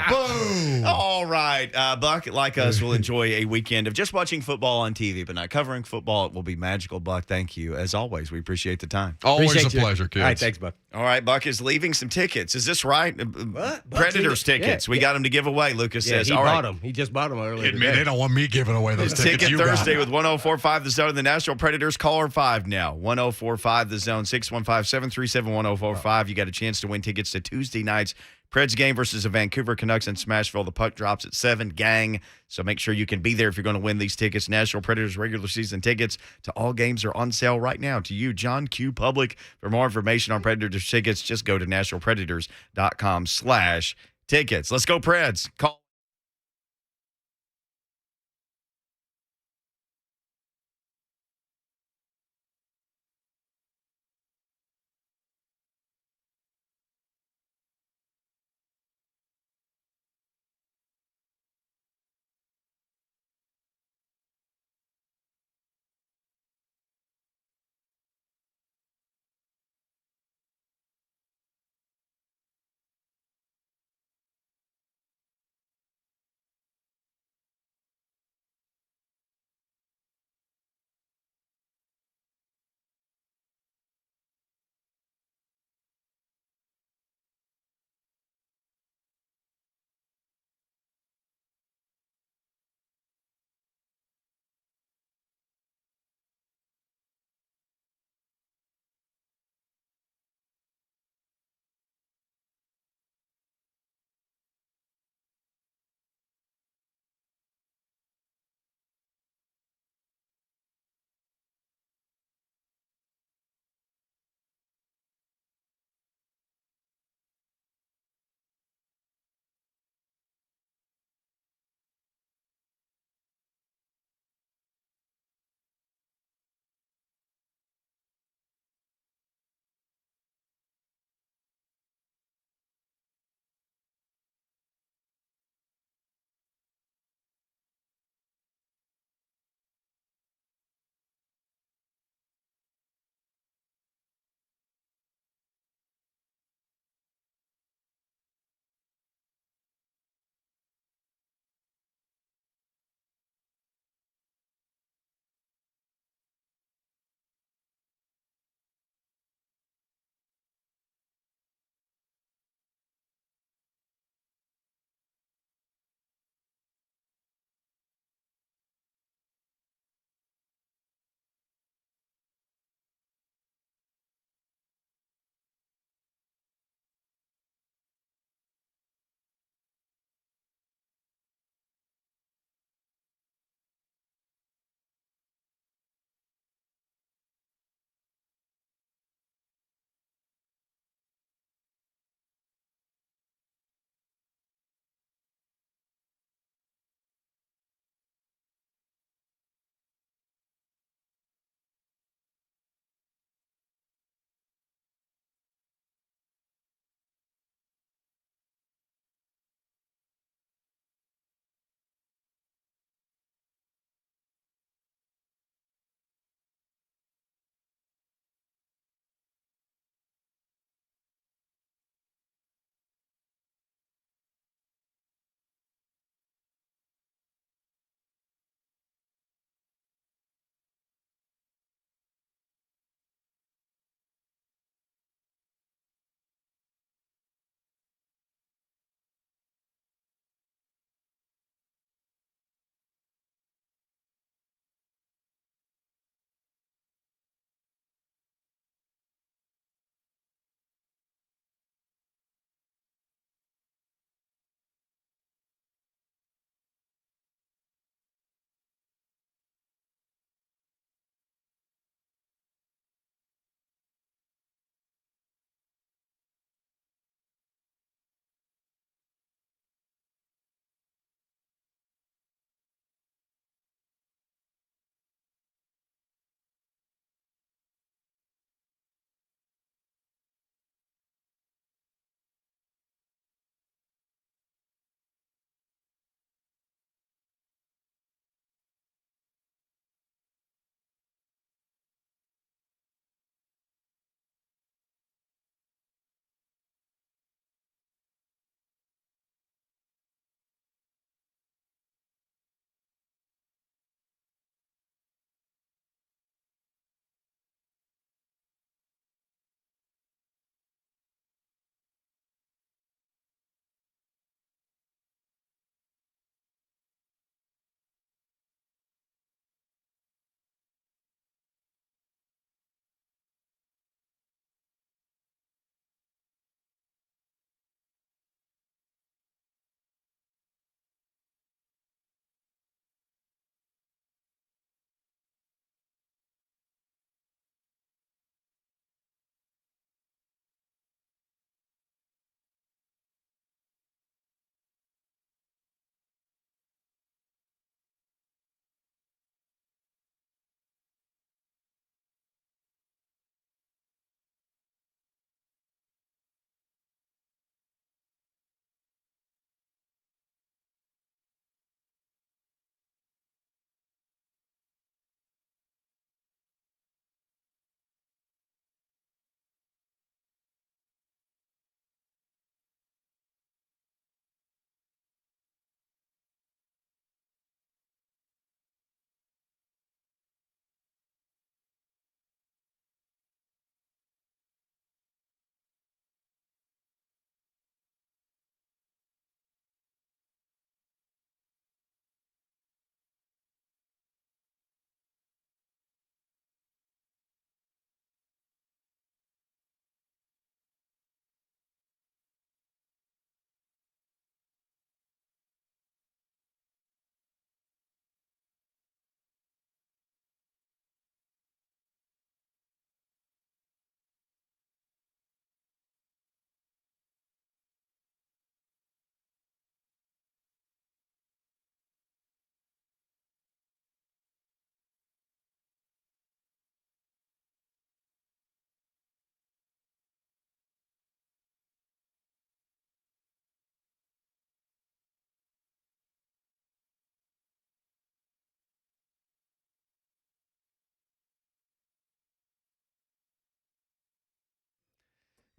Boom. All All right. Buck, like us, will enjoy a weekend of just watching football on TV, but not covering football. It will be magical, Buck. Thank you. As always, we appreciate the time. Always Appreciate a you. pleasure, kids. All right, thanks, Buck. All right, Buck is leaving some tickets. Is this right? What? Predators tickets. Yeah, We yeah. got them to give away, Lucas Yeah, says. he All bought right. them. He just bought them earlier Kidding me, they don't want me giving away those tickets. Ticket You got Thursday it. with 104.5 The Zone and the Nashville Predators. Caller 5 now. 104.5 The Zone, 615-737-1045. You got a chance to win tickets to Tuesday night's Preds game versus the Vancouver Canucks in Smashville. The puck drops at 7, gang. So make sure you can be there if you're going to win these tickets. Nashville Predators regular season tickets to all games are on sale right now. To you, John Q. Public. For more information on Predators tickets, just go to NashvillePredators.com/tickets. Let's go, Preds. Call.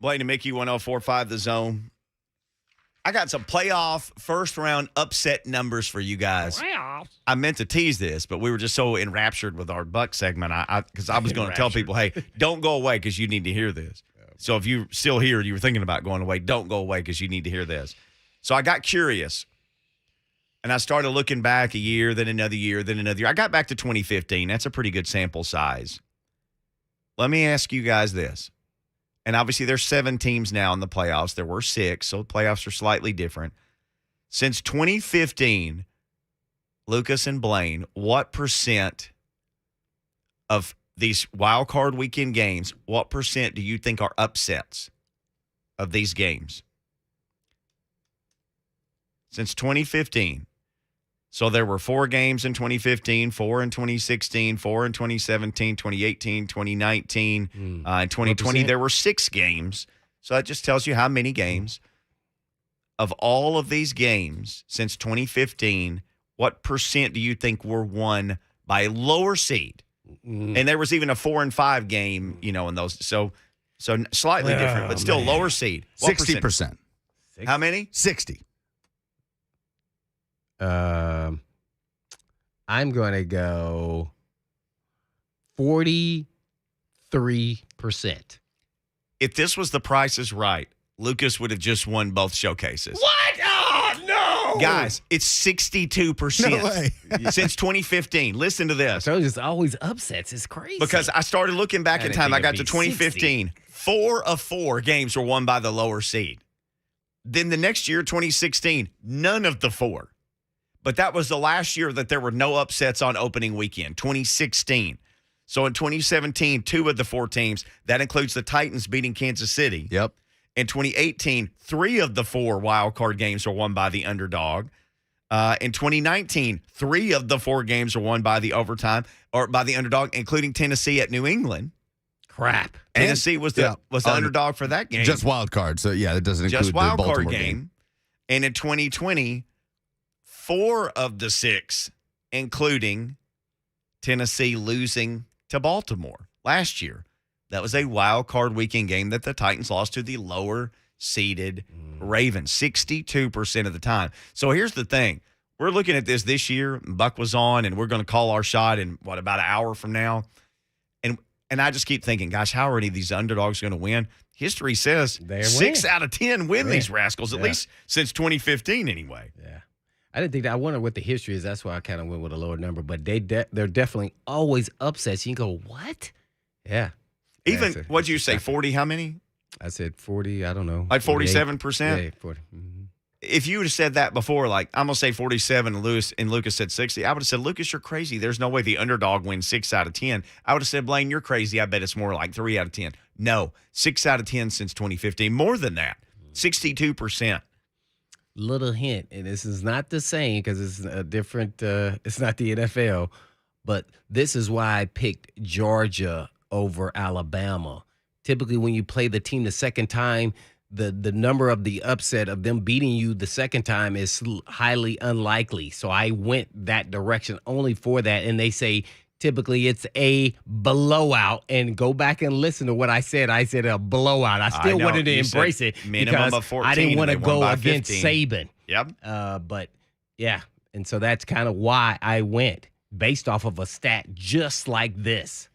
Blaine and Mickey, 104.5 The Zone. I got some playoff first-round upset numbers for you guys. Playoffs. I meant to tease this, but we were just so enraptured with our Buck segment because I was going to tell people, hey, don't go away because you need to hear this. So if you're still here and you were thinking about going away, don't go away because you need to hear this. So I got curious, and I started looking back a year, then another year, then another year. I got back to 2015. That's a pretty good sample size. Let me ask you guys this. And obviously, there's 7 teams now in the playoffs. There were 6, so the playoffs are slightly different. Since 2015, Lucas and Blaine, what percent of these wild card weekend games, what percent do you think are upsets of these games? Since 2015. So there were 4 games in 2015, 4 in 2016, 4 in 2017, 2018, 2019. In 2020, there were 6 games. So that just tells you how many games. Of all of these games since 2015, what percent do you think were won by a lower seed? And there was even a 4 and 5 game, in those. So slightly different, but still lower seed. What 60%. How many? 60. I'm going to go 43%. If this was The Price is Right, Lucas would have just won both showcases. What? Oh, no. Guys, it's 62% No way. since 2015. Listen to this. So it's always upsets. It's crazy. Because I started looking back in didn't time. think I got to it'd be 2015. 4 of 4 games were won by the lower seed. Then the next year, 2016, none of the 4. But that was the last year that there were no upsets on opening weekend, 2016. So in 2017, 2 of the 4 teams, that includes the Titans beating Kansas City. Yep. In 2018, 3 of the 4 wild card games were won by the underdog. In 2019, 3 of the 4 games were won by the overtime or by the underdog, including Tennessee at New England. crap. Tennessee was the underdog for that game. Just wild card. So, yeah, that doesn't include Just wild the Baltimore card game. And in 2020, 4 of the 6, including Tennessee losing to Baltimore last year. That was a wild card weekend game that the Titans lost to the lower seeded Ravens 62% of the time. So here's the thing. We're looking at this year. Buck was on, and we're going to call our shot in, about an hour from now. And I just keep thinking, gosh, how are any of these underdogs going to win? History says 6 out of 10 win these rascals, at least since 2015 anyway. Yeah. I didn't think that. I wonder what the history is. That's why I kind of went with a lower number. But they're definitely always upsets. You can go, what? Yeah. Even, what'd you say, 40, how many? I said 40, I don't know. Like 47%? Yeah, 40. Mm-hmm. If you would have said that before, like, I'm going to say 47 and Lucas said 60, I would have said, Lucas, you're crazy. There's no way the underdog wins 6 out of 10. I would have said, Blaine, you're crazy. I bet it's more like 3 out of 10. No, 6 out of 10 since 2015. More than that, 62%. Little hint, and this is not the same because it's a different, it's not the NFL, but this is why I picked Georgia over Alabama. Typically, when you play the team the second time, the number of the upset of them beating you the second time is highly unlikely. So I went that direction only for that. And they say typically it's a blowout. And go back and listen to what I said. I said a blowout. I still wanted to embrace it minimum of 14, I didn't want to go against 15. Saban. Yep. But yeah, and so that's kind of why I went based off of a stat just like this.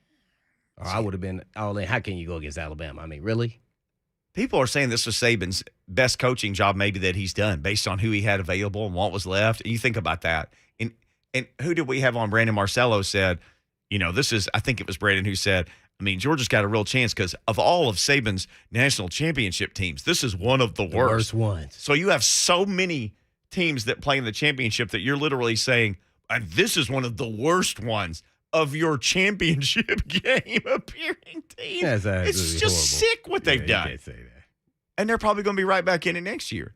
Or I would have been all in. How can you go against Alabama? I mean, really? People are saying this was Saban's best coaching job maybe that he's done based on who he had available and what was left. And you think about that. And who did we have on? Brandon Marcello said, this is, I think it was Brandon who said, Georgia's got a real chance because of all of Saban's national championship teams, this is one of the worst ones. So you have so many teams that play in the championship that you're literally saying, this is one of the worst ones of your championship game appearing team. That's it's just horrible. sick what they've done. You can't say that. And they're probably going to be right back in it next year.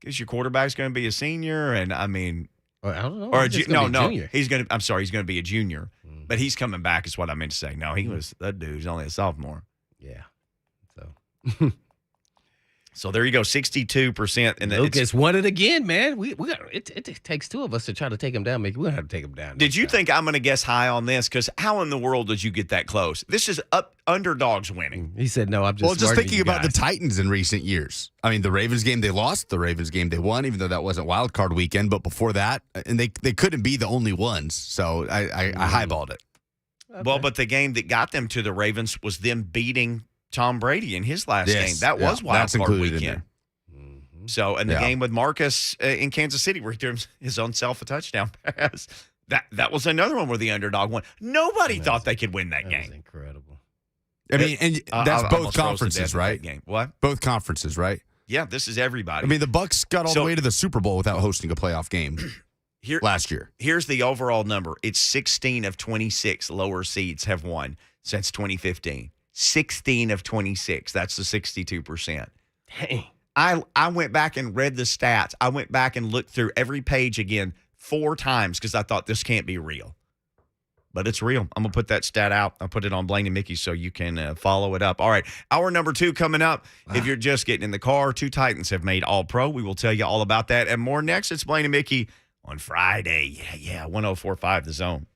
Because your quarterback's going to be a senior, and I don't know. or no. he's going to be a junior, but he's coming back is what I meant to say. No, that dude's only a sophomore. Yeah. So So there you go, 62%. And Lucas won it again, man. We got it takes two of us to try to take him down. We're gonna have to take him down. Did you think I'm going to guess high on this? Because how in the world did you get that close? This is underdogs winning. He said no. I'm just just thinking about the Titans in recent years. I mean, the Ravens game they lost, the Ravens game they won, even though that wasn't wild card weekend. But before that, and they couldn't be the only ones. So I highballed it. Okay. Well, but the game that got them to the Ravens was them beating Tom Brady in his last game. That was wild card weekend. So, and the game with Marcus in Kansas City where he threw his own self a touchdown pass, that was another one where the underdog won. Nobody thought they could win that game. That was incredible. I mean, and that's both conferences, right? Game. What? Both conferences, right? Yeah, this is everybody. I mean, the Bucks got all the way to the Super Bowl without hosting a playoff game last year. Here's the overall number. It's 16 of 26 lower seeds have won since 2015. 16 of 26. That's the 62%. Dang. I went back and read the stats. I went back and looked through every page again 4 times because I thought this can't be real. But it's real. I'm going to put that stat out. I'll put it on Blaine and Mickey so you can follow it up. All right. Hour number 2 coming up. If you're just getting in the car, 2 Titans have made All-Pro. We will tell you all about that and more next. It's Blaine and Mickey on Friday. Yeah. 104.5 The Zone.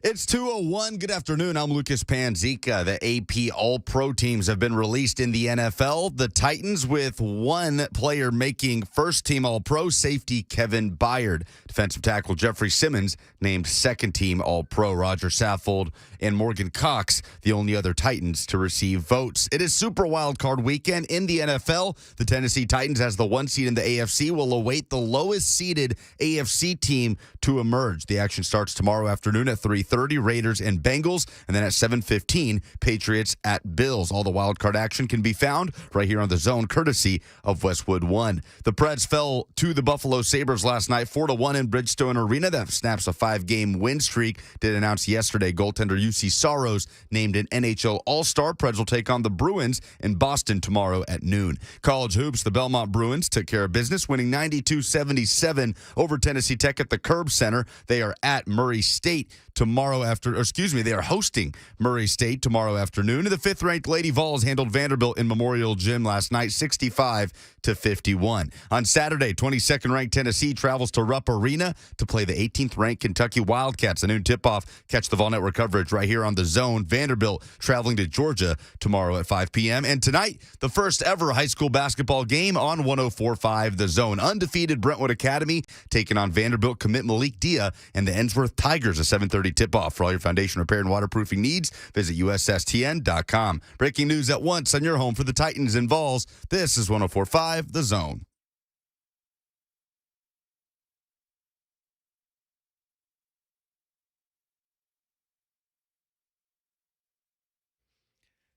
It's 2:01. Good afternoon. I'm Lucas Panzica. The AP All-Pro teams have been released in the NFL. The Titans with one player making first-team All-Pro, safety Kevin Byard. Defensive tackle Jeffrey Simmons named second-team All-Pro. Roger Saffold and Morgan Cox, the only other Titans to receive votes. It is Super Wild Card Weekend in the NFL. The Tennessee Titans, as the one seed in the AFC, will await the lowest-seeded AFC team to emerge. The action starts tomorrow afternoon at 3:30, Raiders and Bengals, and then at 7:15, Patriots at Bills. All the wild card action can be found right here on The Zone, courtesy of Westwood One. The Preds fell to the Buffalo Sabres last night, 4-1 in Bridgestone Arena. That snaps a 5-game win streak. Did announce yesterday goaltender UC Saros named an NHL All-Star. Preds will take on the Bruins in Boston tomorrow at noon. College hoops, the Belmont Bruins took care of business, winning 92-77 over Tennessee Tech at the Curb Center. They are at Murray State they are hosting Murray State tomorrow afternoon. And the 5th-ranked Lady Vols handled Vanderbilt in Memorial Gym last night, 65-51. On Saturday, 22nd-ranked Tennessee travels to Rupp Arena to play the 18th-ranked Kentucky Wildcats. A noon tip-off. Catch the Vol Network coverage right here on The Zone. Vanderbilt traveling to Georgia tomorrow at 5 p.m. And tonight, the first ever high school basketball game on 104.5 The Zone. Undefeated Brentwood Academy taking on Vanderbilt commit Malik Dia and the Ensworth Tigers, a 7:30 tip-off. For all your foundation repair and waterproofing needs, visit USSTN.com. Breaking news at once on your home for the Titans and Vols. This is 104.5 The Zone.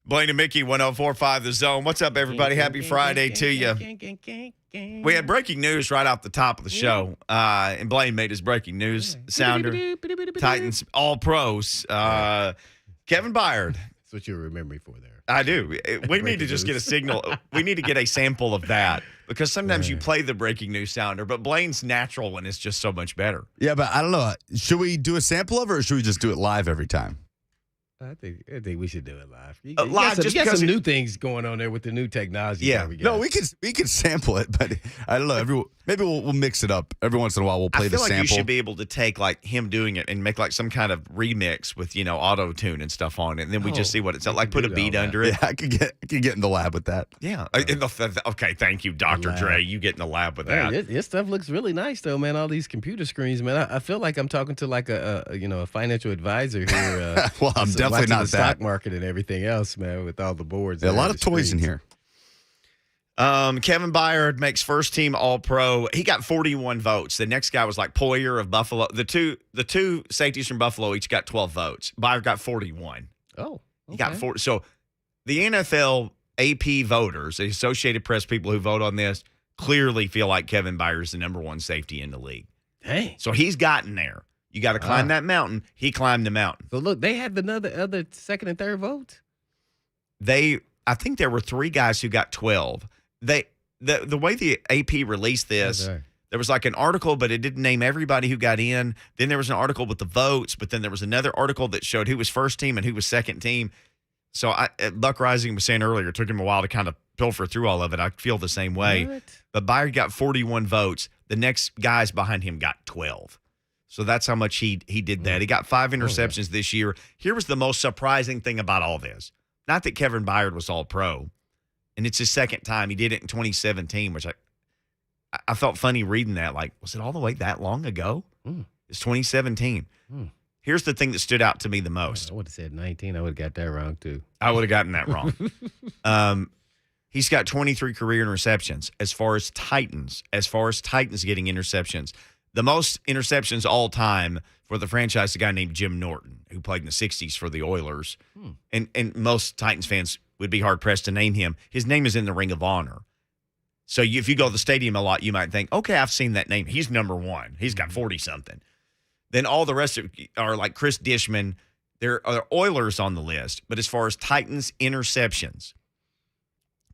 Blaine and Mickey, 104.5 The Zone. What's up, everybody? Happy Friday to you. We had breaking news right off the top of the show, and Blaine made his breaking news sounder. Titans All-Pros. Kevin Byard. That's what you remember me for there. I do. We need to just get a signal. We need to get a sample of that because sometimes you play the breaking news sounder, but Blaine's natural one is just so much better. Yeah, but I don't know. Should we do a sample of it or should we just do it live every time? I think we should do it live. You Live, got just some because new things going on there with the new technology. Yeah. No, we could sample it, but I don't know. Maybe we'll mix it up every once in a while. We'll play the I feel like sample. you should be able to take like him doing it and make like some kind of remix with auto tune and stuff on it, and then we just see what it's like. Put a beat under it. Yeah, I could get in the lab with that. Yeah. Okay. Thank you, Dr. Dre. You get in the lab with that. Man, this stuff looks really nice, though, man. All these computer screens, man. I feel like I'm talking to like a financial advisor here. Well, I'm definitely not the that. Stock market and everything else, man, with all the boards. A lot of toys in here. Kevin Byard makes first team All-Pro. He got 41 votes. The next guy was like Poyer of Buffalo. The two safeties from Buffalo each got 12 votes. Byard got 41. Oh, okay. He got 40. So the NFL AP voters, the Associated Press people who vote on this, clearly feel like Kevin Byard is the number one safety in the league. Dang. So he's gotten there. You got to climb that mountain. He climbed the mountain. So look, they had the other second and third votes. I think there were 3 guys who got 12. The way the AP released this, there was like an article, but it didn't name everybody who got in. Then there was an article with the votes, but then there was another article that showed who was first team and who was second team. So Buck Reising was saying earlier, it took him a while to kind of pilfer through all of it. I feel the same way. What? But Byard got 41 votes. The next guys behind him got 12. So that's how much he did that. He got 5 interceptions this year. Here was the most surprising thing about all this. Not that Kevin Byard was All-Pro, and it's his second time. He did it in 2017, which I felt funny reading that. Like, was it all the way that long ago? It's 2017. Here's the thing that stood out to me the most. I would have said 19. I would have got that wrong, too. I would have gotten that wrong. He's got 23 career interceptions. As far as Titans getting interceptions, the most interceptions all time for the franchise, a guy named Jim Norton, who played in the 60s for the Oilers. And most Titans fans would be hard-pressed to name him. His name is in the Ring of Honor. So if you go to the stadium a lot, you might think, okay, I've seen that name. He's number 1. He's got 40-something. Then all the rest are like Chris Dishman. There are Oilers on the list. But as far as Titans interceptions,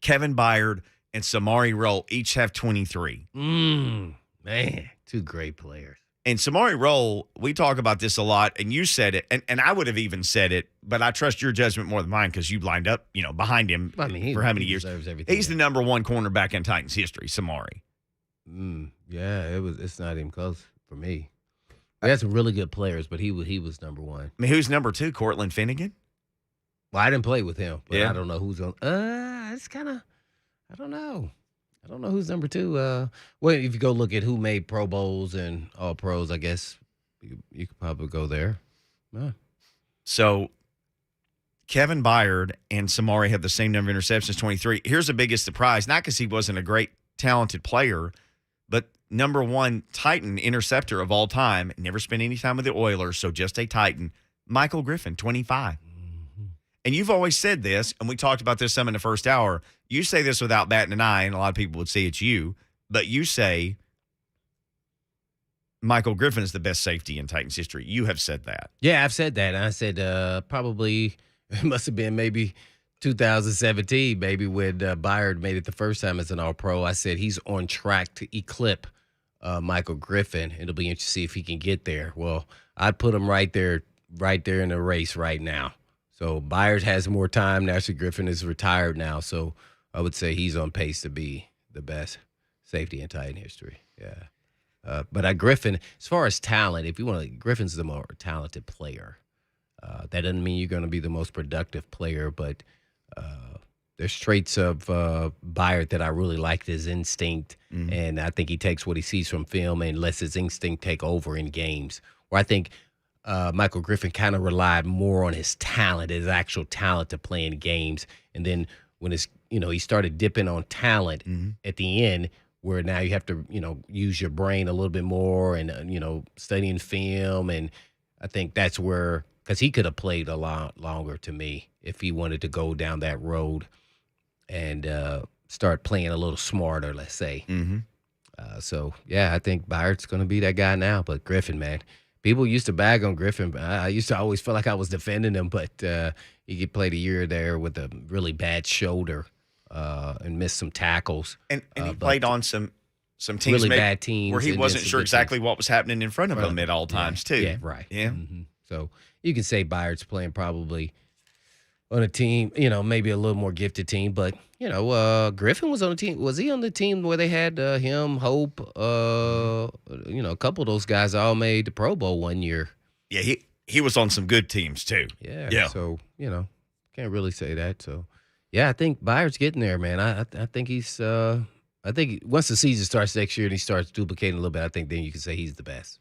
Kevin Byard and Samari Rolle each have 23. Man, 2 great players. And Samari Rolle, we talk about this a lot, and you said it, and I would have even said it, but I trust your judgment more than mine because you lined up, behind him for how many years? He's the number 1 cornerback in Titans history, Samari. Yeah, it's not even close for me. They had some really good players, but he was number one. I mean, who's number 2? Cortland Finnegan? Well, I didn't play with him, but Yeah. I don't know who's on. It's kind of, I don't know. I don't know who's number 2. Well, if you go look at who made Pro Bowls and All Pros, I guess you could probably go there. Yeah. So Kevin Byard and Samari have the same number of interceptions, 23. Here's the biggest surprise, not because he wasn't a great, talented player, but number 1 Titan interceptor of all time, never spent any time with the Oilers, so just a Titan, Michael Griffin, 25. And you've always said this, and we talked about this some in the first hour. You say this without batting an eye, and a lot of people would say it's you, but you say Michael Griffin is the best safety in Titans history. You have said that. Yeah, I've said that. I said probably it must have been maybe 2017, maybe when Byard made it the first time as an All-Pro. I said he's on track to eclipse Michael Griffin. It'll be interesting to see if he can get there. Well, I'd put him right there in the race right now. So Byard has more time. Actually, Griffin is retired now, so I would say he's on pace to be the best safety in Titan history. Yeah. But Griffin, as far as talent, if you want to, Griffin's the more talented player. That doesn't mean you're going to be the most productive player, but there's traits of Byard that I really liked, his instinct, and I think he takes what he sees from film and lets his instinct take over in games. Where I think Michael Griffin kind of relied more on his talent, his actual talent to play in games, and then when he started dipping on talent at the end, where now you have to use your brain a little bit more and studying film, and I think that's where, because he could have played a lot longer to me if he wanted to go down that road and start playing a little smarter, let's say. So yeah, I think Byard's going to be that guy now, but Griffin, man. People used to bag on Griffin. I used to always feel like I was defending him, but he played a year there with a really bad shoulder and missed some tackles. And he played on some teams, really bad teams, where he and wasn't then some sure good exactly teams. what was happening in front of him at all times, too. Yeah, right. Yeah. So you can say Byard's playing probably on a team, maybe a little more gifted team, but Griffin was on the team. Was he on the team where they had him, Hope, a couple of those guys all made the Pro Bowl one year? Yeah, he was on some good teams too. Yeah. So can't really say that. So yeah, I think Byard's getting there, man. I think he's. I think once the season starts next year and he starts duplicating a little bit, I think then you can say he's the best.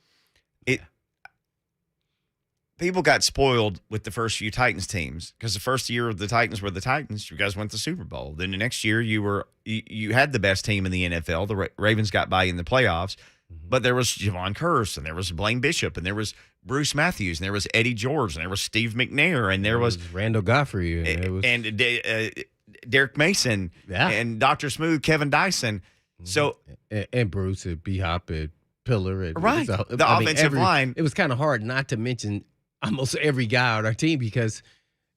People got spoiled with the first few Titans teams because the first year the Titans were the Titans. You guys went to the Super Bowl. Then the next year you had the best team in the NFL. The Ravens got by in the playoffs, but there was Javon Curse and there was Blaine Bishop and there was Bruce Matthews and there was Eddie George and there was Steve McNair and there was Randall Godfrey and Derek Mason and Dr. Smooth, Kevin Dyson. So and Bruce and B-Hop and Pillar and right, the offensive line. It was kind of hard not to mention almost every guy on our team because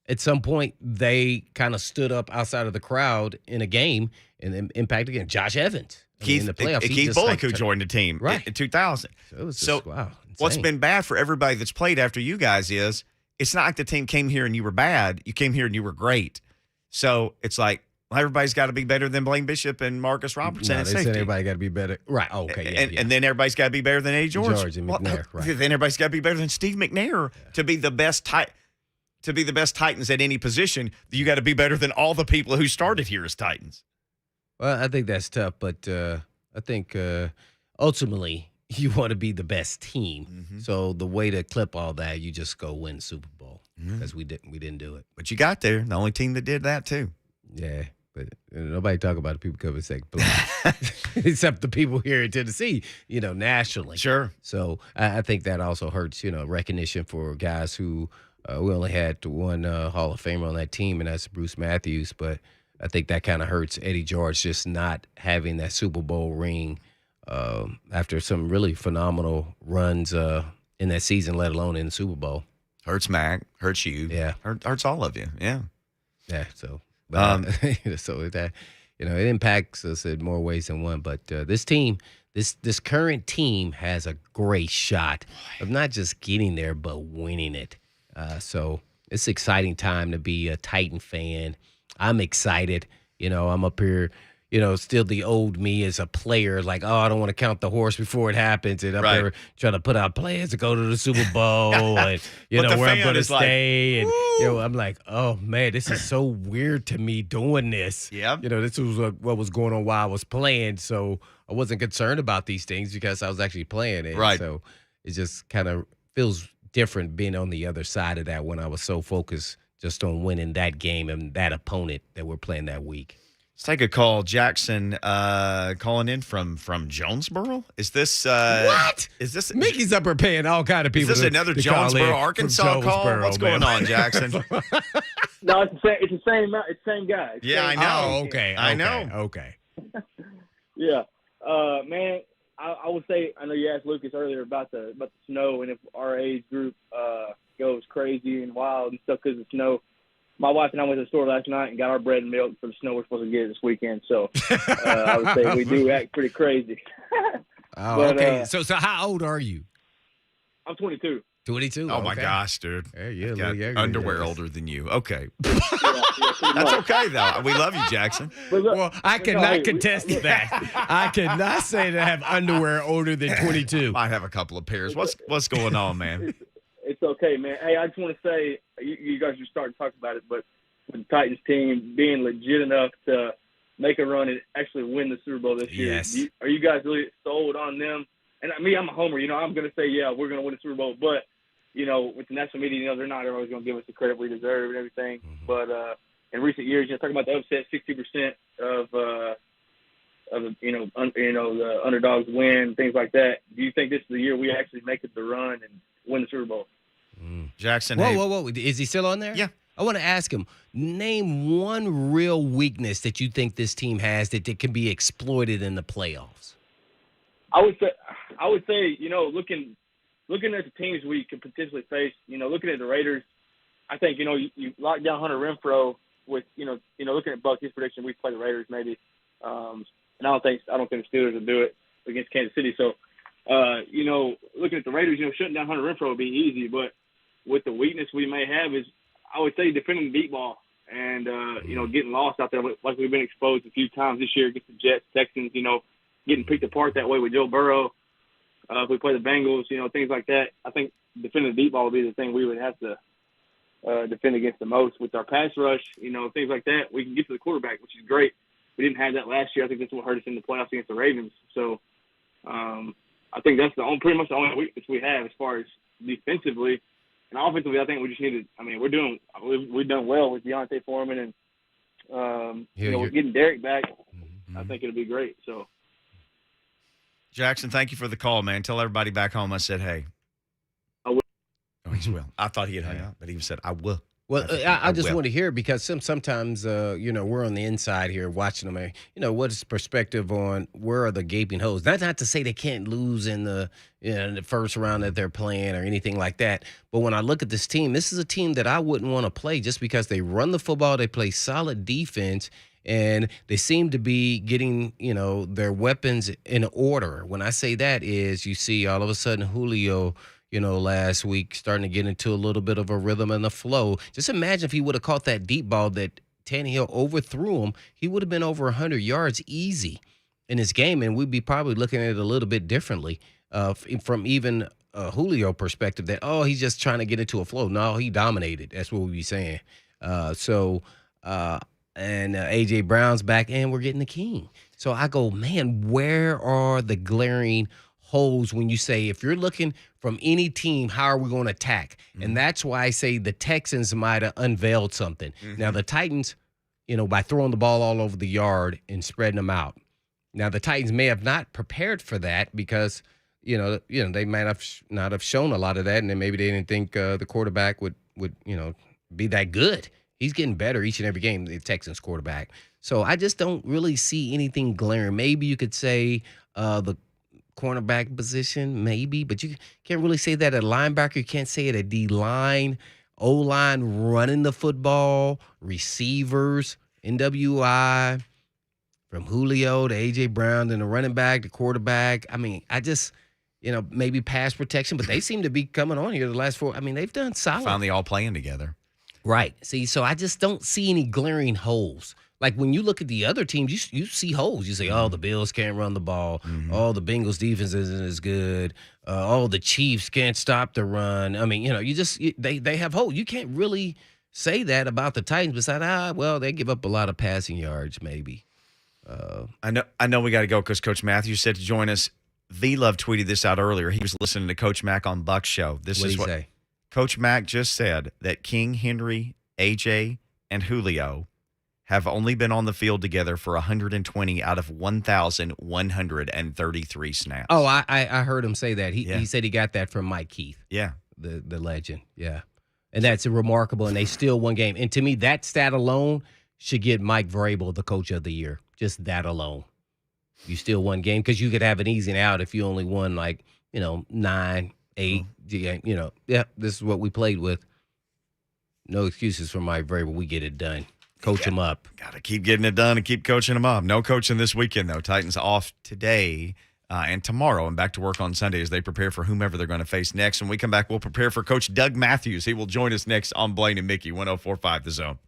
at some point they kind of stood up outside of the crowd in a game and then impacted again. Josh Evans. In the playoffs, Keith Bullock, who joined the team in 2000. So it was just, wow, what's been bad for everybody that's played after you guys is it's not like the team came here and you were bad. You came here and you were great. So it's like, well, everybody's got to be better than Blaine Bishop and Marcus Robertson. No, they said everybody got to be better. Right. Okay. And then everybody's got to be better than Eddie George. And McNair. Right. Then everybody's got to be better than Steve McNair to be the best Titans at any position. You got to be better than all the people who started here as Titans. Well, I think that's tough, but I think ultimately you want to be the best team. So the way to clip all that, you just go win the Super Bowl because we didn't do it. But you got there. The only team that did that too. Yeah. But nobody talk about the people coming second place, except the people here in Tennessee, nationally. Sure. So I think that also hurts, recognition for guys who we only had one Hall of Famer on that team, and that's Bruce Matthews. But I think that kind of hurts Eddie George just not having that Super Bowl ring after some really phenomenal runs in that season, let alone in the Super Bowl. Hurts Mac, hurts you. Yeah. Hurts all of you. Yeah. Yeah. So. So that it impacts us in more ways than one. But this team, this current team has a great shot of not just getting there but winning it. So it's an exciting time to be a Titan fan. I'm excited. I'm up here, still the old me as a player, like, oh, I don't want to count the horse before it happens, and I'm Right. there trying to put out plans to go to the Super Bowl, and But the where I'm fan going to is like, stay, and "Woo." I'm like, oh man, this is so weird to me doing this. Yep. This was what was going on while I was playing, so I wasn't concerned about these things because I was actually playing it. Right. So it just kind of feels different being on the other side of that when I was so focused just on winning that game and that opponent that we're playing that week. Let's take a call. Jackson calling in from Jonesboro. Is this What? Is this Mickey's up there paying all kind of is people. this another to call in Jonesboro, from Arkansas call? Jonesboro, What's man. going on, Jackson? No, it's the same guy. It's the Yeah, I same know. guy. Oh, okay. I okay, know. Okay. Yeah, man. I would say I know you asked Lucas earlier about the snow and if our age group goes crazy and wild and stuff because of snow. My wife and I went to the store last night and got our bread and milk for the snow we're supposed to get this weekend. So I would say we do act pretty crazy. Oh, But, okay. So how old are you? I'm 22. 22. Oh my Okay. gosh, dude. Yeah, yeah, Got yeah, underwear yeah. older than you. Okay. Yeah, pretty That's much. okay though. We love you, Jackson. But look, Well, I but cannot no, hey, contest that. I cannot say that I have underwear older than 22. Might have a couple of pairs. What's going on, man? It's okay, man. Hey, I just want to say, you guys are starting to talk about it, but with the Titans team being legit enough to make a run and actually win the Super Bowl this year, Yes. are you guys really sold on them? And me, I'm a homer. I'm going to say, yeah, we're going to win the Super Bowl. But, with the national media, they're not always going to give us the credit we deserve and everything. Mm-hmm. But in recent years, talking about the upset, 60% of the underdogs win, things like that. Do you think this is the year we actually make it the run and win the Super Bowl? Jackson, Whoa, hey, whoa, whoa. Is he still on there? Yeah. I want to ask him, name one real weakness that you think this team has that can be exploited in the playoffs. I would say, looking at the teams we could potentially face, looking at the Raiders, I think, you lock down Hunter Renfrow with, looking at Bucky's prediction, we play the Raiders maybe. And I don't think the Steelers will do it against Kansas City. So, looking at the Raiders, shutting down Hunter Renfrow would be easy, but with the weakness we may have is, I would say, defending the deep ball and, getting lost out there like we've been exposed a few times this year against the Jets, Texans, getting picked apart that way with Joe Burrow. If we play the Bengals, things like that. I think defending the deep ball would be the thing we would have to defend against the most. With our pass rush, things like that, we can get to the quarterback, which is great. We didn't have that last year. I think that's what hurt us in the playoffs against the Ravens. So I think that's pretty much the only weakness we have as far as defensively. And offensively, I think we just need to. I mean, we've done well with Deontay Foreman, and we're getting Derek back. I think it'll be great. So, Jackson, thank you for the call, man. Tell everybody back home I said hey. I will. Oh, he will. I thought he had hung up, but he said I will. Well, I just will. want to hear because sometimes, we're on the inside here watching them. What is perspective on where are the gaping holes? That's not to say they can't lose in the first round that they're playing or anything like that. But when I look at this is a team that I wouldn't want to play just because they run the football, they play solid defense, and they seem to be getting, their weapons in order. When I say that is you see all of a sudden Julio – last week, starting to get into a little bit of a rhythm and a flow. Just imagine if he would have caught that deep ball that Tannehill overthrew him, he would have been over 100 yards easy in his game, and we'd be probably looking at it a little bit differently from even a Julio perspective that, he's just trying to get into a flow. No, he dominated. That's what we'd be saying. And A.J. Brown's back, and we're getting the king. So I go, man, where are the glaring holes when you say if you're looking from any team, how are we going to attack? Mm-hmm. And that's why I say the Texans might have unveiled something. Mm-hmm. Now, the Titans, by throwing the ball all over the yard and spreading them out. Now, the Titans may have not prepared for that because, they might have not have shown a lot of that, and then maybe they didn't think the quarterback would be that good. He's getting better each and every game, the Texans quarterback. So I just don't really see anything glaring. Maybe you could say the cornerback position, maybe, but you can't really say that at linebacker. You can't say it at D-line, O-line, running the football, receivers, NWI, from Julio to A.J. Brown, then the running back, the quarterback. I mean, I just, maybe pass protection, but they seem to be coming on here the last 4. I mean, they've done solid. Finally all playing together. Right. See, so I just don't see any glaring holes. Like when you look at the other teams, you see holes. You say, oh, the Bills can't run the ball. Oh, the Bengals defense isn't as good. Oh, the Chiefs can't stop the run. I mean, they have holes. You can't really say that about the Titans. Besides, well, they give up a lot of passing yards, maybe. I know we got to go because Coach Mathews said to join us. V-Love tweeted this out earlier. He was listening to Coach Mack on Buck's show. This What'd is he what say? Coach Mack just said, that King, Henry, AJ, and Julio have only been on the field together for 120 out of 1,133 snaps. Oh, I heard him say that. Yeah. He said he got that from Mike Keith, Yeah. the legend. Yeah. And that's remarkable. And they still won game. And to me, that stat alone should get Mike Vrabel the coach of the year. Just that alone. You still won game because you could have an easy out if you only won 9, 8. Yeah, this is what we played with. No excuses for Mike Vrabel. We get it done. Coach him up. Got to keep getting it done and keep coaching them up. No coaching this weekend, though. Titans off today and tomorrow and back to work on Sunday as they prepare for whomever they're going to face next. When we come back, we'll prepare for Coach Doug Mathews. He will join us next on Blaine and Mickey, 104.5 The Zone.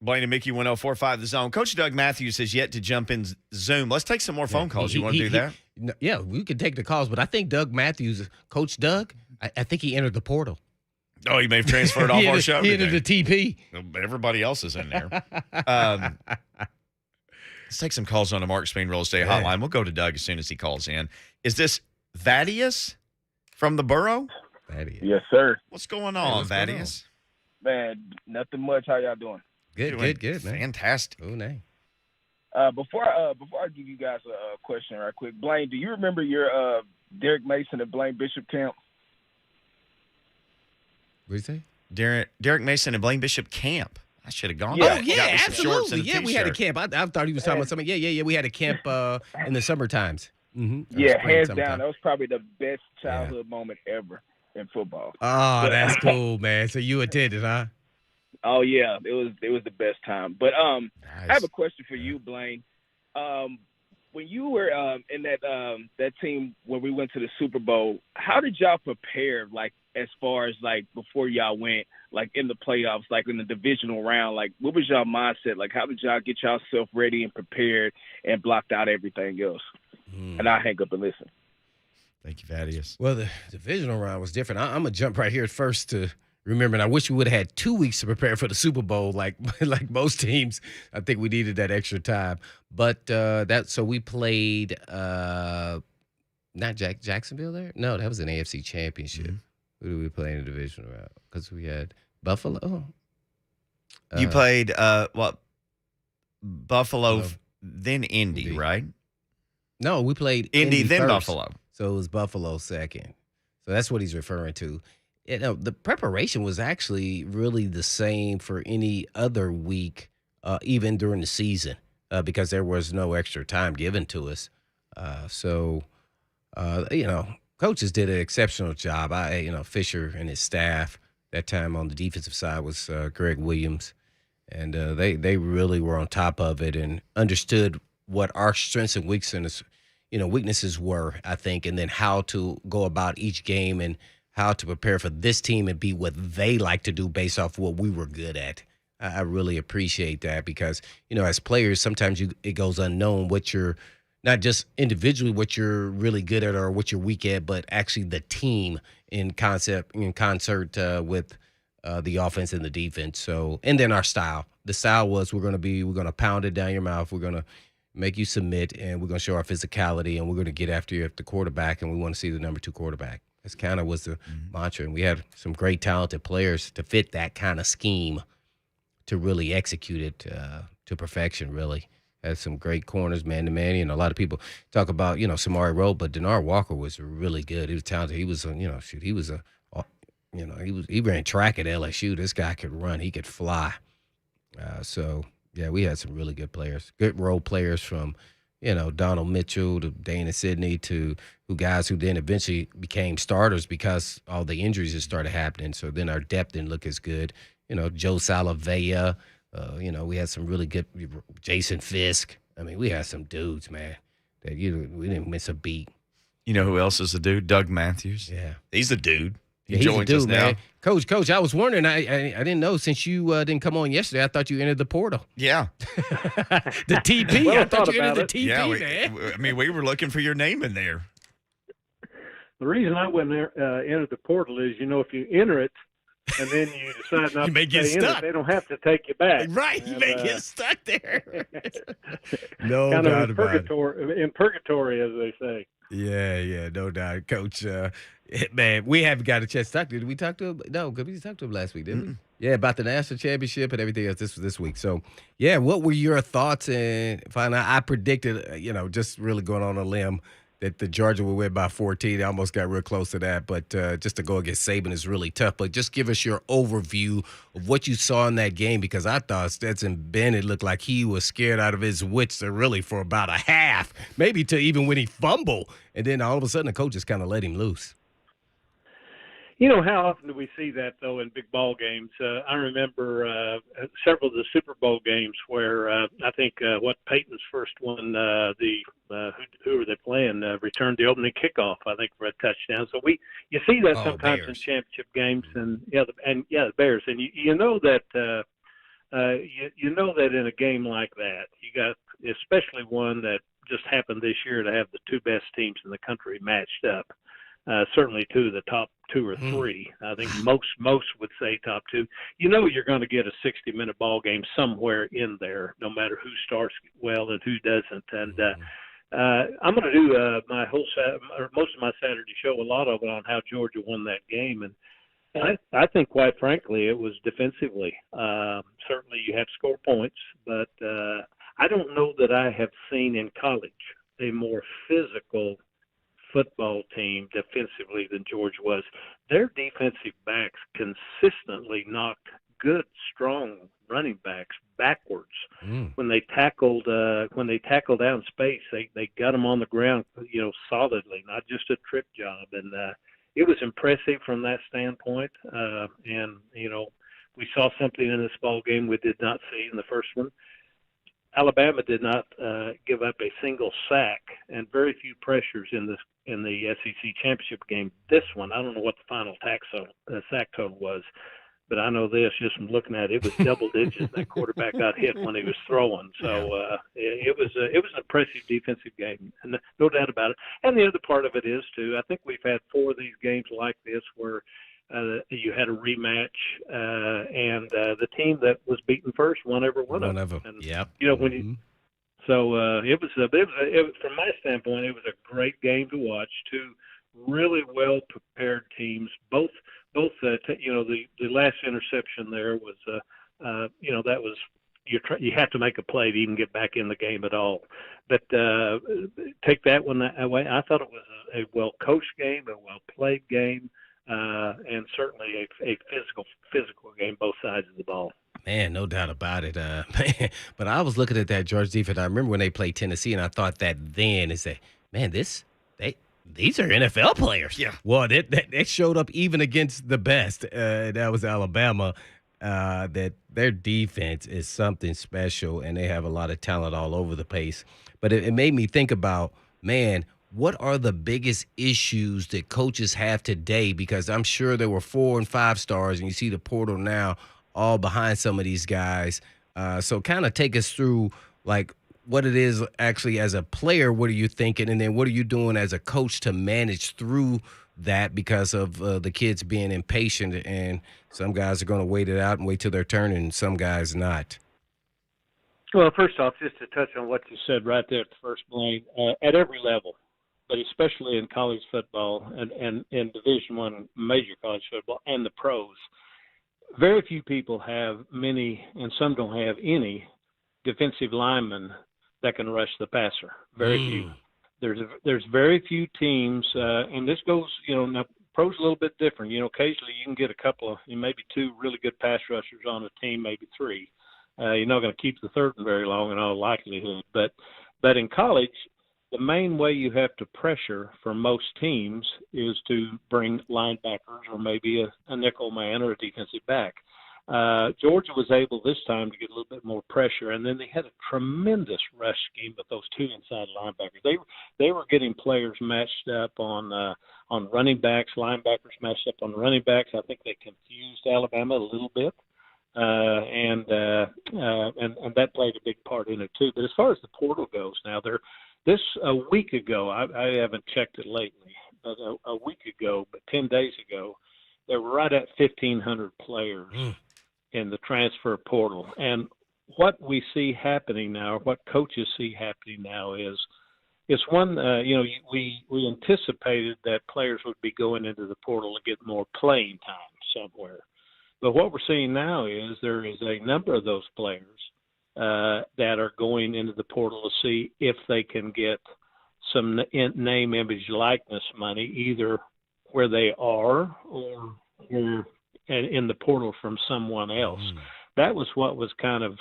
Blaine and Mickey 1045 The Zone. Coach Doug Mathews has yet to jump in Zoom. Let's take some more phone calls. You want to do that? Yeah, we could take the calls, but I think Doug Mathews, Coach Doug, I think he entered the portal. Oh, he may have transferred off our show He today. entered the TP. Everybody else is in there. Let's take some calls on the Mark Spain Real Estate Hotline. We'll go to Doug as soon as he calls in. Is this Thaddeus from the Borough? Thaddeus. Yes, sir. What's going on, Thaddeus? Man, nothing much. How y'all doing? Good, man. Fantastic. Oh, name. Before I give you guys a question right quick, Blaine, do you remember your Derek Mason at Blaine Bishop camp? What did you say? Derek Mason and Blaine Bishop camp. I should have gone. Yeah. there. Oh, yeah, Got me some shorts absolutely. and a Yeah, we had a t-shirt. camp. I thought he was talking about something. Yeah. We had a camp in the summer times. Mm-hmm. Yeah, hands down. That was probably the best childhood moment ever in football. Oh, that's cool, man. So you attended, huh? Oh yeah, it was the best time. But Nice. I have a question for you, Blaine. When you were in that team when we went to the Super Bowl, how did y'all prepare? Like as far as like before y'all went, like in the playoffs, like in the divisional round, like what was y'all mindset? Like how did y'all get yourself ready and prepared and blocked out everything else? And I hang up and listen. Thank you, Thaddeus. Well, the divisional round was different. I'm going to jump right here first to remember, and I wish we would have had 2 weeks to prepare for the Super Bowl like most teams. I think we needed that extra time. But so we played not Jacksonville there? No, that was an AFC championship. Mm-hmm. Who did we play in the divisional round? Because we had Buffalo. You played Buffalo, then Indy, right? No, we played Indy then first. Buffalo. So it was Buffalo second. So that's what he's referring to. You know, the preparation was actually really the same for any other week, even during the season, because there was no extra time given to us. Coaches did an exceptional job. Fisher and his staff that time on the defensive side was Greg Williams, and they really were on top of it and understood what our strengths and weaknesses were, I think, and then how to go about each game and how to prepare for this team and be what they like to do based off what we were good at. I really appreciate that because, as players, sometimes it goes unknown what you're, not just individually what you're really good at or what you're weak at, but actually the team in concert with the offense and the defense. So, and then our style. The style was we're going to pound it down your mouth. We're going to make you submit, and we're going to show our physicality, and we're going to get after you at the quarterback, and we want to see the number 2 quarterback. That's kind of was the mantra, and we had some great talented players to fit that kind of scheme to really execute it to perfection, really. Had some great corners, man-to-man. A lot of people talk about, Samari Rowe, but Denard Walker was really good. He was talented. He was, he ran track at LSU. This guy could run. He could fly. Yeah, we had some really good players, good role players from, Donald Mitchell to Dana Sidney to guys who then eventually became starters because all the injuries that started happening. So then our depth didn't look as good. Joe Salavea, we had some really good Jason Fisk. I mean, we had some dudes, man, that we didn't miss a beat. You know who else is a dude? Doug Mathews. Yeah. He's a dude. He He's a joins dude, us now. man. Coach, I was wondering. I didn't know since you didn't come on yesterday. I thought you entered the portal. Yeah. The TP. Well, I thought you entered the TP, Yeah, man. we were looking for your name in there. The reason I went there, entered the portal is, if you enter it and then you decide not You may to get stay in stuck. it, they don't have to take you back. Right, you And, may get stuck there. No kind doubt of about it. in purgatory, as they say. Yeah, no doubt, Coach. Man, we haven't got a chance to talk to him. Did we talk to him? No, because we talked to him last week, didn't we? Yeah, about the national championship and everything else. This was this week. So, yeah, what were your thoughts? And finally, I predicted, just really going on a limb, that the Georgia would win by 14. I almost got real close to that. But just to go against Saban is really tough. But just give us your overview of what you saw in that game, because I thought Stetson Bennett looked like he was scared out of his wits really for about a half, maybe to even when he fumbled. And then all of a sudden the coach just kind of let him loose. How often do we see that, though, in big ball games? I remember several of the Super Bowl games where I think Peyton's first one, who were they playing, returned the opening kickoff, I think, for a touchdown. So you see that sometimes Bears. in championship games, and the Bears. And you know that you know that in a game like that, you got, especially one that just happened this year, to have the two best teams in the country matched up. Certainly two of the top two or three. I think most would say top two. You know you're going to get a 60-minute ball game somewhere in there, no matter who starts well and who doesn't. And I'm going to do most of my Saturday show, a lot of it on how Georgia won that game. And I think, quite frankly, it was defensively. Certainly you have score points, but I don't know that I have seen in college a more physical football team defensively than Georgia was. Their defensive backs consistently knocked good, strong running backs backwards. When they tackled out in space, they got them on the ground, solidly, not just a trip job. And it was impressive from that standpoint. And we saw something in this ball game we did not see in the first one. Alabama did not give up a single sack and very few pressures in the SEC championship game. This one, I don't know what the final sack total was, but I know this just from looking at it. It was double digits. That quarterback got hit when he was throwing. So it was an impressive defensive game, and no doubt about it. And the other part of it is too, I think we've had 4 of these games like this where you had a rematch, and the team that was beaten first won every one of them. And, yep. When you, so it was from my standpoint, it was a great game to watch. 2 really well prepared teams. Both the last interception there was that was you have to make a play to even get back in the game at all. But take that one away. I thought it was a well coached game, a well played game. And certainly a physical game, both sides of the ball. Man, no doubt about it. Man, but I was looking at that Georgia defense. I remember when they played Tennessee, and I thought that then is that, man, these are NFL players. Yeah. Well, they showed up even against the best. That was Alabama. That their defense is something special, and they have a lot of talent all over the place. But it made me think about, man, what are the biggest issues that coaches have today? Because I'm sure there were 4 and 5 stars, and you see the portal now all behind some of these guys. So kind of take us through, like, what it is actually as a player. What are you thinking? And then what are you doing as a coach to manage through that because of the kids being impatient, and some guys are going to wait it out and wait till their turn, and some guys not? Well, first off, just to touch on what you said right there at the first, Blaine, at every level, but especially in college football and in Division I major college football and the pros, very few people have many, and some don't have any, defensive linemen that can rush the passer. Very few. There's very few teams, and this goes, now pros a little bit different. Occasionally you can get a couple of, maybe 2 really good pass rushers on a team, maybe 3. You're not going to keep the third one very long in all likelihood. But in college, the main way you have to pressure for most teams is to bring linebackers or maybe a nickel man or a defensive back. Georgia was able this time to get a little bit more pressure, and then they had a tremendous rush scheme with those 2 inside linebackers. They were getting players matched up on running backs, linebackers matched up on running backs. I think they confused Alabama a little bit. And that played a big part in it too. But as far as the portal goes, now a week ago, I haven't checked it lately, but a week ago, but 10 days ago, they were right at 1,500 players in the transfer portal. And what we see happening now, what coaches see happening now is one, we anticipated that players would be going into the portal to get more playing time somewhere. But what we're seeing now is there is a number of those players that are going into the portal to see if they can get some name, image, likeness money, either where they are or in the portal from someone else. That was what was kind of,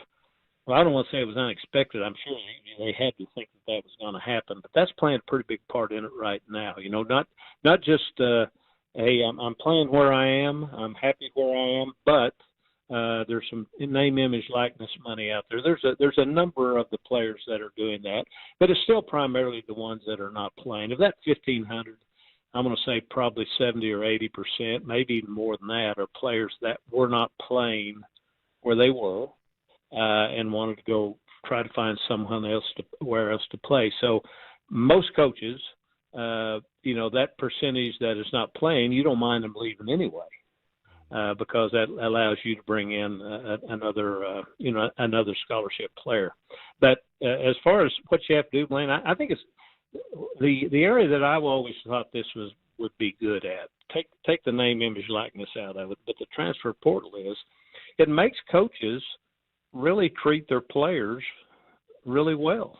well, I don't want to say it was unexpected. I'm sure they had to think that was going to happen, but that's playing a pretty big part in it right now. Not just hey, I'm playing where I am, I'm happy where I am, but there's some name, image, likeness money out there. There's a number of the players that are doing that, but it's still primarily the ones that are not playing. Of that 1,500, I'm going to say probably 70 or 80%, maybe even more than that, are players that were not playing where they were, and wanted to go try to find someone else where else to play. So most coaches, that percentage that is not playing, you don't mind them leaving anyway, because that allows you to bring in another scholarship player. But as far as what you have to do, Blaine, I think it's the area that I've always thought this would be good at. Take the name, image, likeness out of it, but the transfer portal it makes coaches really treat their players really well.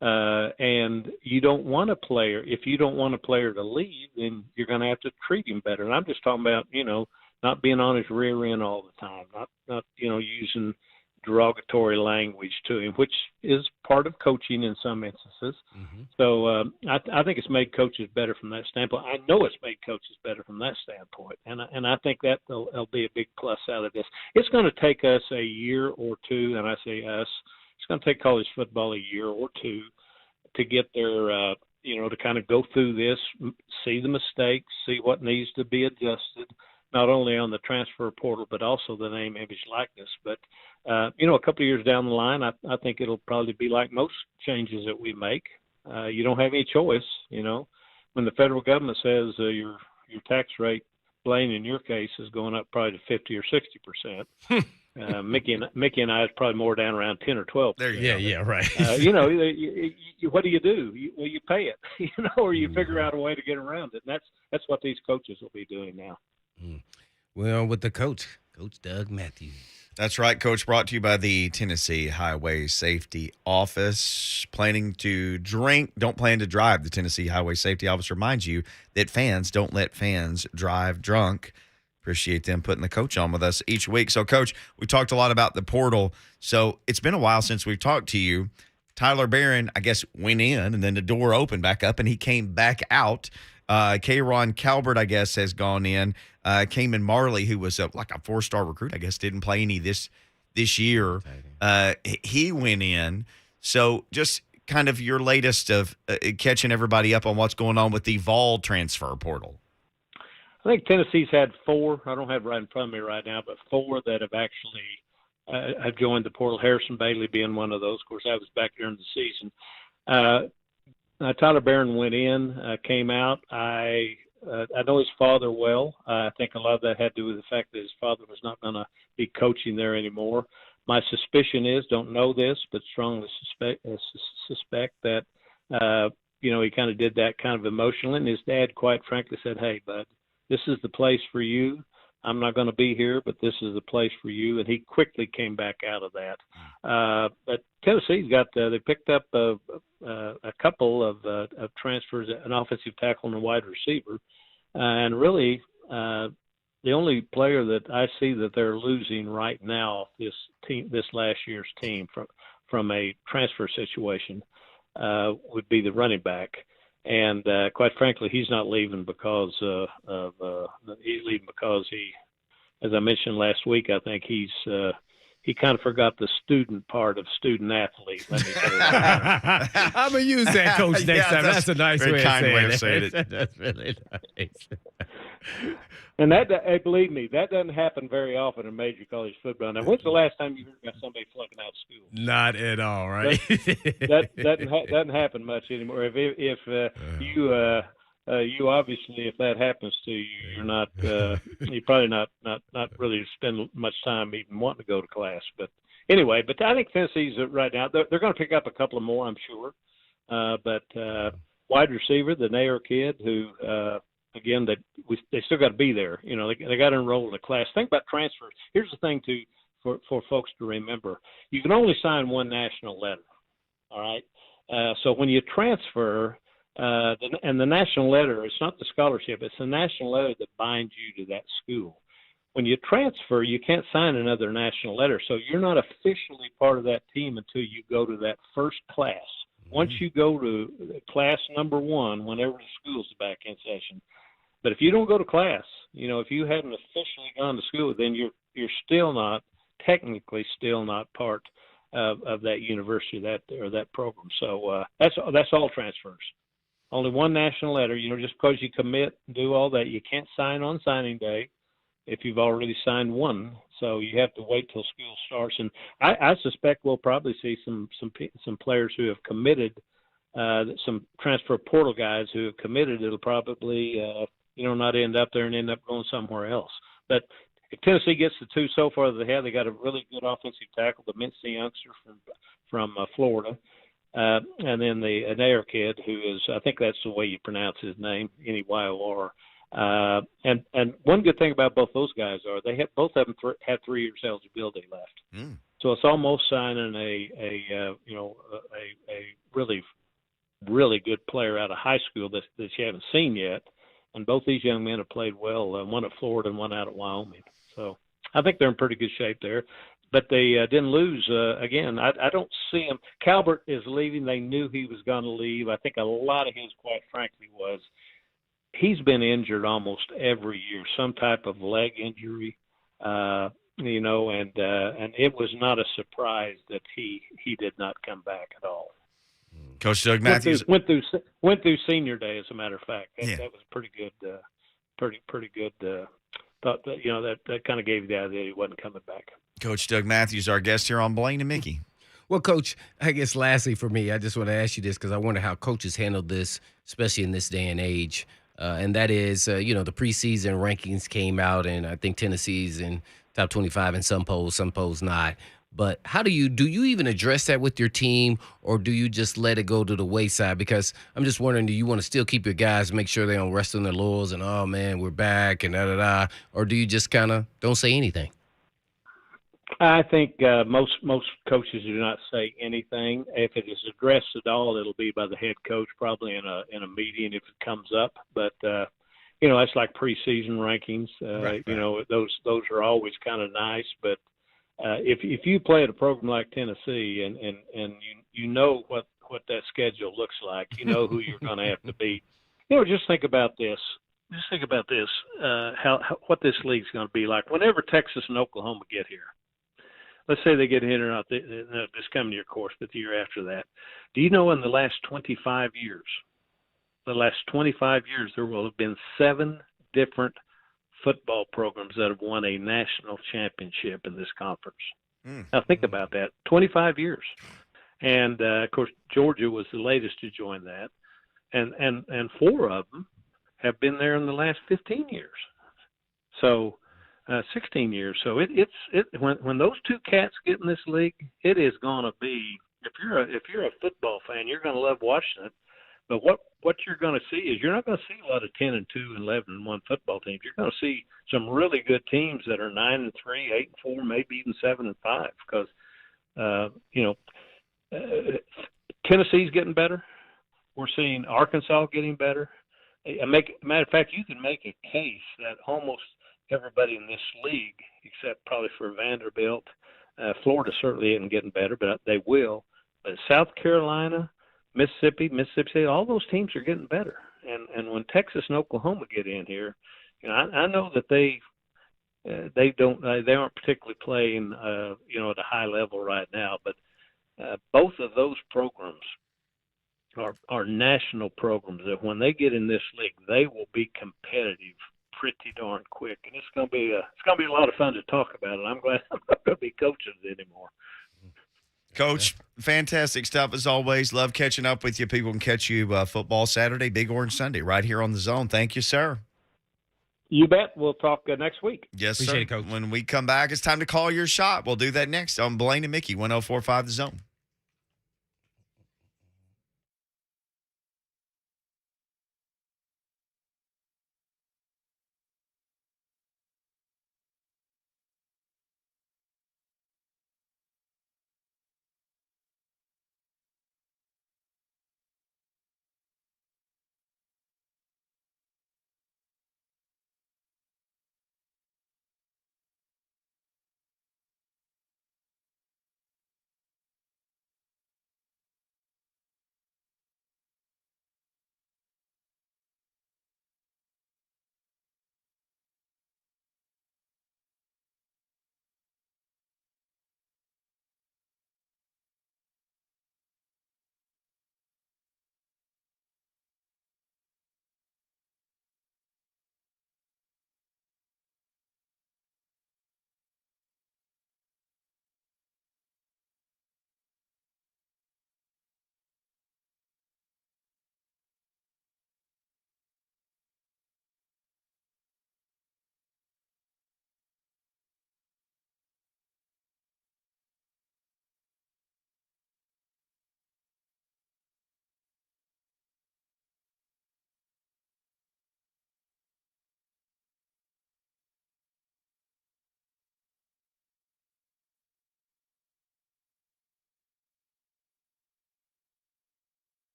And you don't want a player, if you don't want a player to leave, then you're going to have to treat him better. And I'm just talking about, not being on his rear end all the time, not using derogatory language to him, which is part of coaching in some instances. Mm-hmm. So I think it's made coaches better from that standpoint. I know it's made coaches better from that standpoint, and I think that there'll be a big plus out of this. It's going to take us a year or two, and I say us, it's going to take college football a year or two to get their, to kind of go through this, see the mistakes, see what needs to be adjusted, not only on the transfer portal, but also the name, image, likeness. But, a couple of years down the line, I think it'll probably be like most changes that we make. You don't have any choice, When the federal government says your tax rate, Blaine, in your case, is going up probably to 50 or 60%. Mickey and I is probably more down around 10 or 12. There you go. Yeah, right. What do? You pay it, or you figure out a way to get around it. And that's what these coaches will be doing now. Well, with the Coach Doug Mathews. That's right, Coach. Brought to you by the Tennessee Highway Safety Office. Planning to drink, don't plan to drive. The Tennessee Highway Safety Office reminds you that fans don't let fans drive drunk. Appreciate them putting the coach on with us each week. So, Coach, we talked a lot about the portal. So it's been a while since we've talked to you. Tyler Barron, I guess, went in, and then the door opened back up, and he came back out. K-Ron Calvert, I guess, has gone in. Cayman Marley, who was like a 4-star recruit, I guess, didn't play any this year. He went in. So just kind of your latest of catching everybody up on what's going on with the Vol transfer portal. I think Tennessee's had 4. I don't have it right in front of me right now, but 4 that have actually have joined the portal. Harrison Bailey being one of those. Of course, that was back during the season. Tyler Barron went in, came out. I know his father well. I think a lot of that had to do with the fact that his father was not going to be coaching there anymore. My suspicion is, don't know this, but strongly suspect that, he kind of did that kind of emotionally. And his dad, quite frankly, said, "Hey, bud, this is the place for you. I'm not going to be here, but this is the place for you." And he quickly came back out of that. But Tennessee's got they picked up a couple of transfers, an offensive tackle and a wide receiver, and really the only player that I see that they're losing right now, this last year's team from a transfer situation, would be the running back. And quite frankly, he's not leaving because he's leaving because he, as I mentioned last week, I think he kind of forgot the student part of student athlete. Let me say that. I'm gonna use that, Coach, next time. That's a nice way of saying it. That's really nice. And that, believe me, that doesn't happen very often in major college football. Now, when's the last time you heard about somebody flunking out of school? Not at all, right? That doesn't happen much anymore. If you obviously, if that happens to you, you're probably not really spend much time even wanting to go to class. But anyway, I think Tennessee's right now they're going to pick up a couple of more, I'm sure. But wide receiver, the Nair kid, who. Again, they still got to be there. They got to enroll in a class. Think about transfers. Here's the thing for folks to remember: you can only sign one national letter. All right. So when you transfer, and the national letter, it's not the scholarship; it's the national letter that binds you to that school. When you transfer, you can't sign another national letter, so you're not officially part of that team until you go to that first class. Once you go to class number 1, whenever the school's back in session. But if you don't go to class, if you haven't officially gone to school, then you're still not, technically still not part of that university, or that program. So that's all transfers. Only one national letter. Just because you commit and do all that, you can't sign on signing day if you've already signed one So you have to wait till school starts, and I suspect we'll probably see some players who have committed, some transfer portal guys who have committed. It'll probably not end up there and end up going somewhere else. But if Tennessee gets the two so far that they have, they got a really good offensive tackle, the Mincy youngster from Florida, and then the Anair kid, who is, I think that's the way you pronounce his name, N-E-Y-O-R. And one good thing about both those guys are they have both of them have 3 years eligibility left. So it's almost signing a really, really good player out of high school that you haven't seen yet. And both these young men have played well, one at Florida and one out at Wyoming. So I think they're in pretty good shape there. But they didn't lose. Again, I don't see him. Calvert is leaving. They knew he was going to leave. I think a lot of his, quite frankly, was he's been injured almost every year, some type of leg injury, and it was not a surprise that he did not come back at all. Coach Doug Mathews went through senior day, as a matter of fact. That was pretty good. Pretty good. Thought that that kind of gave you the idea he wasn't coming back. Coach Doug Mathews, our guest here on Blaine and Mickey. Well, Coach, I guess lastly for me, I just want to ask you this because I wonder how coaches handle this, especially in this day and age. And that is, the preseason rankings came out, and I think Tennessee's in top 25 in some polls not. But how do you even address that with your team, or do you just let it go to the wayside? Because I'm just wondering, do you want to still keep your guys, make sure they don't rest on their laurels and, oh, man, we're back and da-da-da, or do you just kind of don't say anything? I think most coaches do not say anything. If it is addressed at all, it'll be by the head coach, probably in a meeting if it comes up. But that's like preseason rankings. Right. Those are always kind of nice. But if you play at a program like Tennessee and you know what that schedule looks like, you know who you're going to have to beat. Just think about this. What this league's going to be like. Whenever Texas and Oklahoma get here. Let's say they get in or not this coming year, of course, but the year after that. Do you know in the last 25 years, there will have been 7 different football programs that have won a national championship in this conference. Now think about that, 25 years. And, of course, Georgia was the latest to join that. And 4 of them have been there in the last 15 years. So 16 years. So when those 2 cats get in this league, it is going to be, if you're a football fan, you're going to love watching it. But what you're going to see is you're not going to see a lot of 10-2 and 11-1 football teams. You're going to see some really good teams that are 9-3, 8-4, maybe even 7-5. Because Tennessee's getting better. We're seeing Arkansas getting better. Matter of fact, you can make a case that almost everybody in this league, except probably for Vanderbilt, Florida certainly isn't getting better, but they will. But South Carolina, Mississippi State, all those teams are getting better. And when Texas and Oklahoma get in here, I know that they aren't particularly playing at a high level right now, but both of those programs are national programs that when they get in this league, they will be competitive pretty darn quick, and it's going to be a lot of fun to talk about it. I'm glad I'm not going to be coaching it anymore. Coach, fantastic stuff as always. Love catching up with you. People can catch you football Saturday, Big Orange Sunday, right here on the Zone. Thank you, sir. You bet. We'll talk next week. Yes, Appreciate sir. it, Coach. When we come back, it's time to call your shot. We'll do that next on Blaine and Mickey, 104.5 The Zone.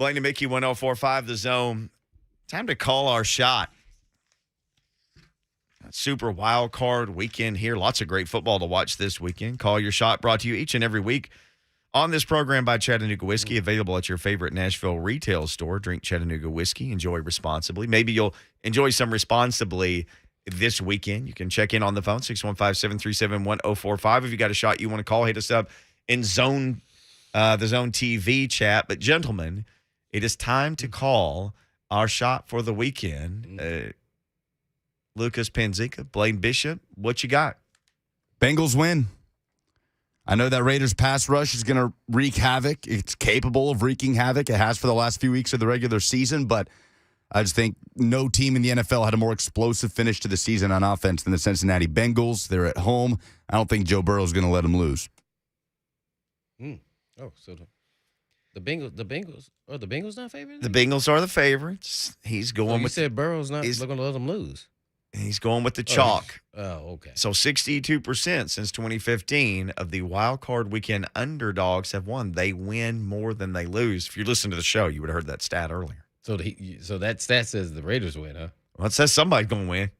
Blaine and Mickey 1045 The Zone. Time to call our shot. Super wild card weekend here. Lots of great football to watch this weekend. Call your shot, brought to you each and every week on this program by Chattanooga Whiskey, available at your favorite Nashville retail store. Drink Chattanooga Whiskey. Enjoy responsibly. Maybe you'll enjoy some responsibly this weekend. You can check in on the phone, 615-737-1045. If you got a shot you want to call, hit us up in the Zone TV chat. But, gentlemen, it is time to call our shot for the weekend. Lucas Panzica, Blaine Bishop, what you got? Bengals win. I know that Raiders pass rush is going to wreak havoc. It's capable of wreaking havoc. It has for the last few weeks of the regular season, but I just think no team in the NFL had a more explosive finish to the season on offense than the Cincinnati Bengals. They're at home. I don't think Joe Burrow is going to let them lose. Oh, so the Bengals are the Bengals not favored? The Bengals are the favorites. He's going you with said Burrow's not going to let them lose. He's going with the chalk. Oh, okay. So 62% since 2015 of the wild card weekend underdogs have won. They win more than they lose. If you listen to the show, you would have heard that stat earlier. So that stat says the Raiders win, huh? Well, it says somebody's going to win.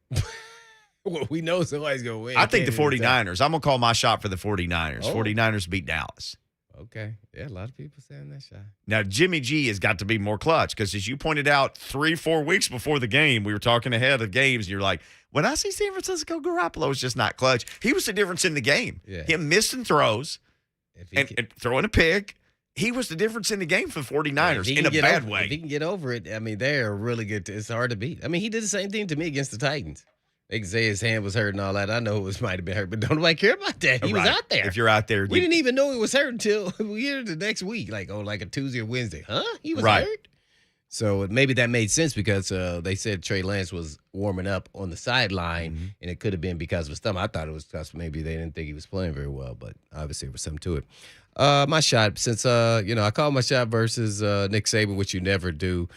Well, we know somebody's going to win. I think the 49ers. I'm going to call my shot for the 49ers. Oh. 49ers beat Dallas. Okay. Yeah, a lot of people saying that shot. Now, Jimmy G has got to be more clutch because, as you pointed out 3-4 weeks before the game, we were talking ahead of games, and you're like, when I see San Francisco, Garoppolo is just not clutch. He was the difference in the game. Yeah. Him missing throws and throwing a pick. He was the difference in the game for the 49ers in a bad way. If he can get over it, I mean, they're really good. It's hard to beat. I mean, he did the same thing to me against the Titans. They can say his hand was hurt and all that. I know it might have been hurt, but don't nobody care about that. He was out there. If you're out there. We didn't even know he was hurt until we heard the next week, like a Tuesday or Wednesday. Huh? He was hurt? So maybe that made sense because they said Trey Lance was warming up on the sideline, and it could have been because of his thumb. I thought it was because maybe they didn't think he was playing very well, but obviously there was something to it. My shot, since I called my shot versus Nick Saban, which you never do,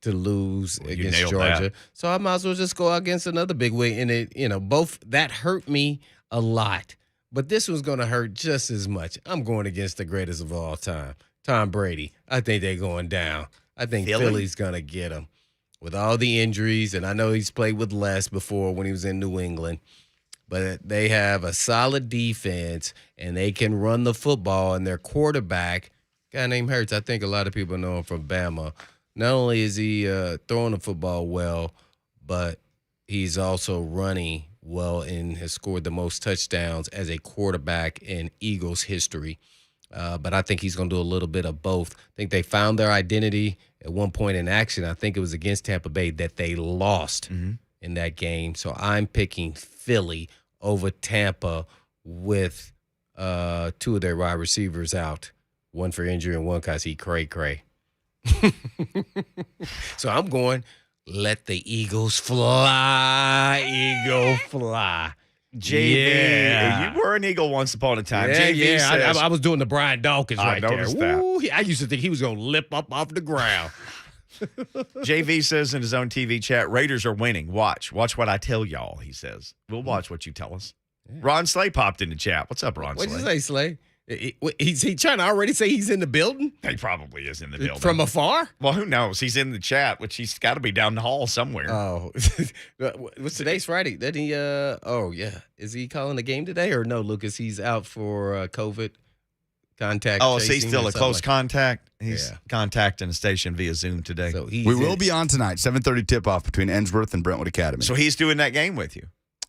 to lose against Georgia. That. So I might as well just go against another big win. And it, both that hurt me a lot, but this one's going to hurt just as much. I'm going against the greatest of all time, Tom Brady. I think they're going down. I think Philly's going to get him with all the injuries. And I know he's played with less before when he was in New England, but they have a solid defense and they can run the football, and their quarterback, a guy named Hurts, I think a lot of people know him from Bama. Not only is he throwing the football well, but he's also running well and has scored the most touchdowns as a quarterback in Eagles history. But I think he's going to do a little bit of both. I think they found their identity at one point in action. I think it was against Tampa Bay that they lost in that game. So I'm picking Philly over Tampa with two of their wide receivers out, one for injury and one because he cray-cray. So I'm going, let the Eagles fly, Eagle fly. JV, you were an Eagle once upon a time. Yeah, JV says, I was doing the Brian Dawkins right there. noticed that. Woo, I used to think he was going to lip up off the ground. JV says in his own TV chat, Raiders are winning. Watch what I tell y'all, he says. We'll watch what you tell us. Yeah. Ron Slay popped in the chat. What's up, Ron Slay? What'd you say, Slay? He's trying to already say he's in the building? He probably is in the building. From afar? Well, who knows? He's in the chat, which he's got to be down the hall somewhere. Oh. What's today's Friday? Did he, is he calling the game today or no, Lucas? He's out for COVID contact. Oh, is he still a close contact? He's Yeah. contacting a station via Zoom today. So We will be on tonight, 7:30 tip-off between Ensworth and Brentwood Academy. So he's doing that game with you.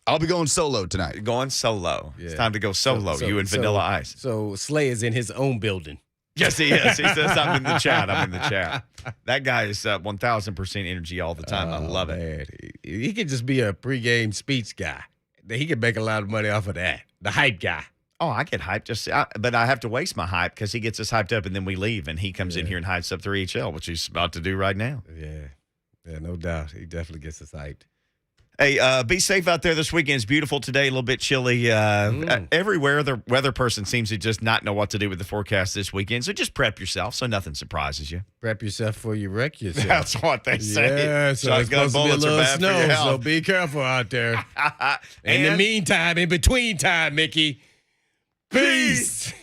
I'll be going solo tonight. Going solo. Yeah. It's time to go solo. You and Vanilla Ice. So Slay is in his own building. Yes, he is. He says, I'm in the chat. I'm in the chat. That guy is 1,000% energy all the time. I love it. Man. He could just be a pregame speech guy. He could make a lot of money off of that. The hype guy. Oh, I get hyped. But I have to waste my hype because he gets us hyped up and then we leave. And he comes in here and hypes up 3HL, which he's about to do right now. Yeah, no doubt. He definitely gets us hyped. Hey, be safe out there this weekend. It's beautiful today, a little bit chilly. Everywhere, the weather person seems to just not know what to do with the forecast this weekend. So just prep yourself so nothing surprises you. Prep yourself before you wreck yourself. That's what they say. Yeah, so it's supposed to be a little snow, so be careful out there. In the meantime, in between time, Mickey, peace.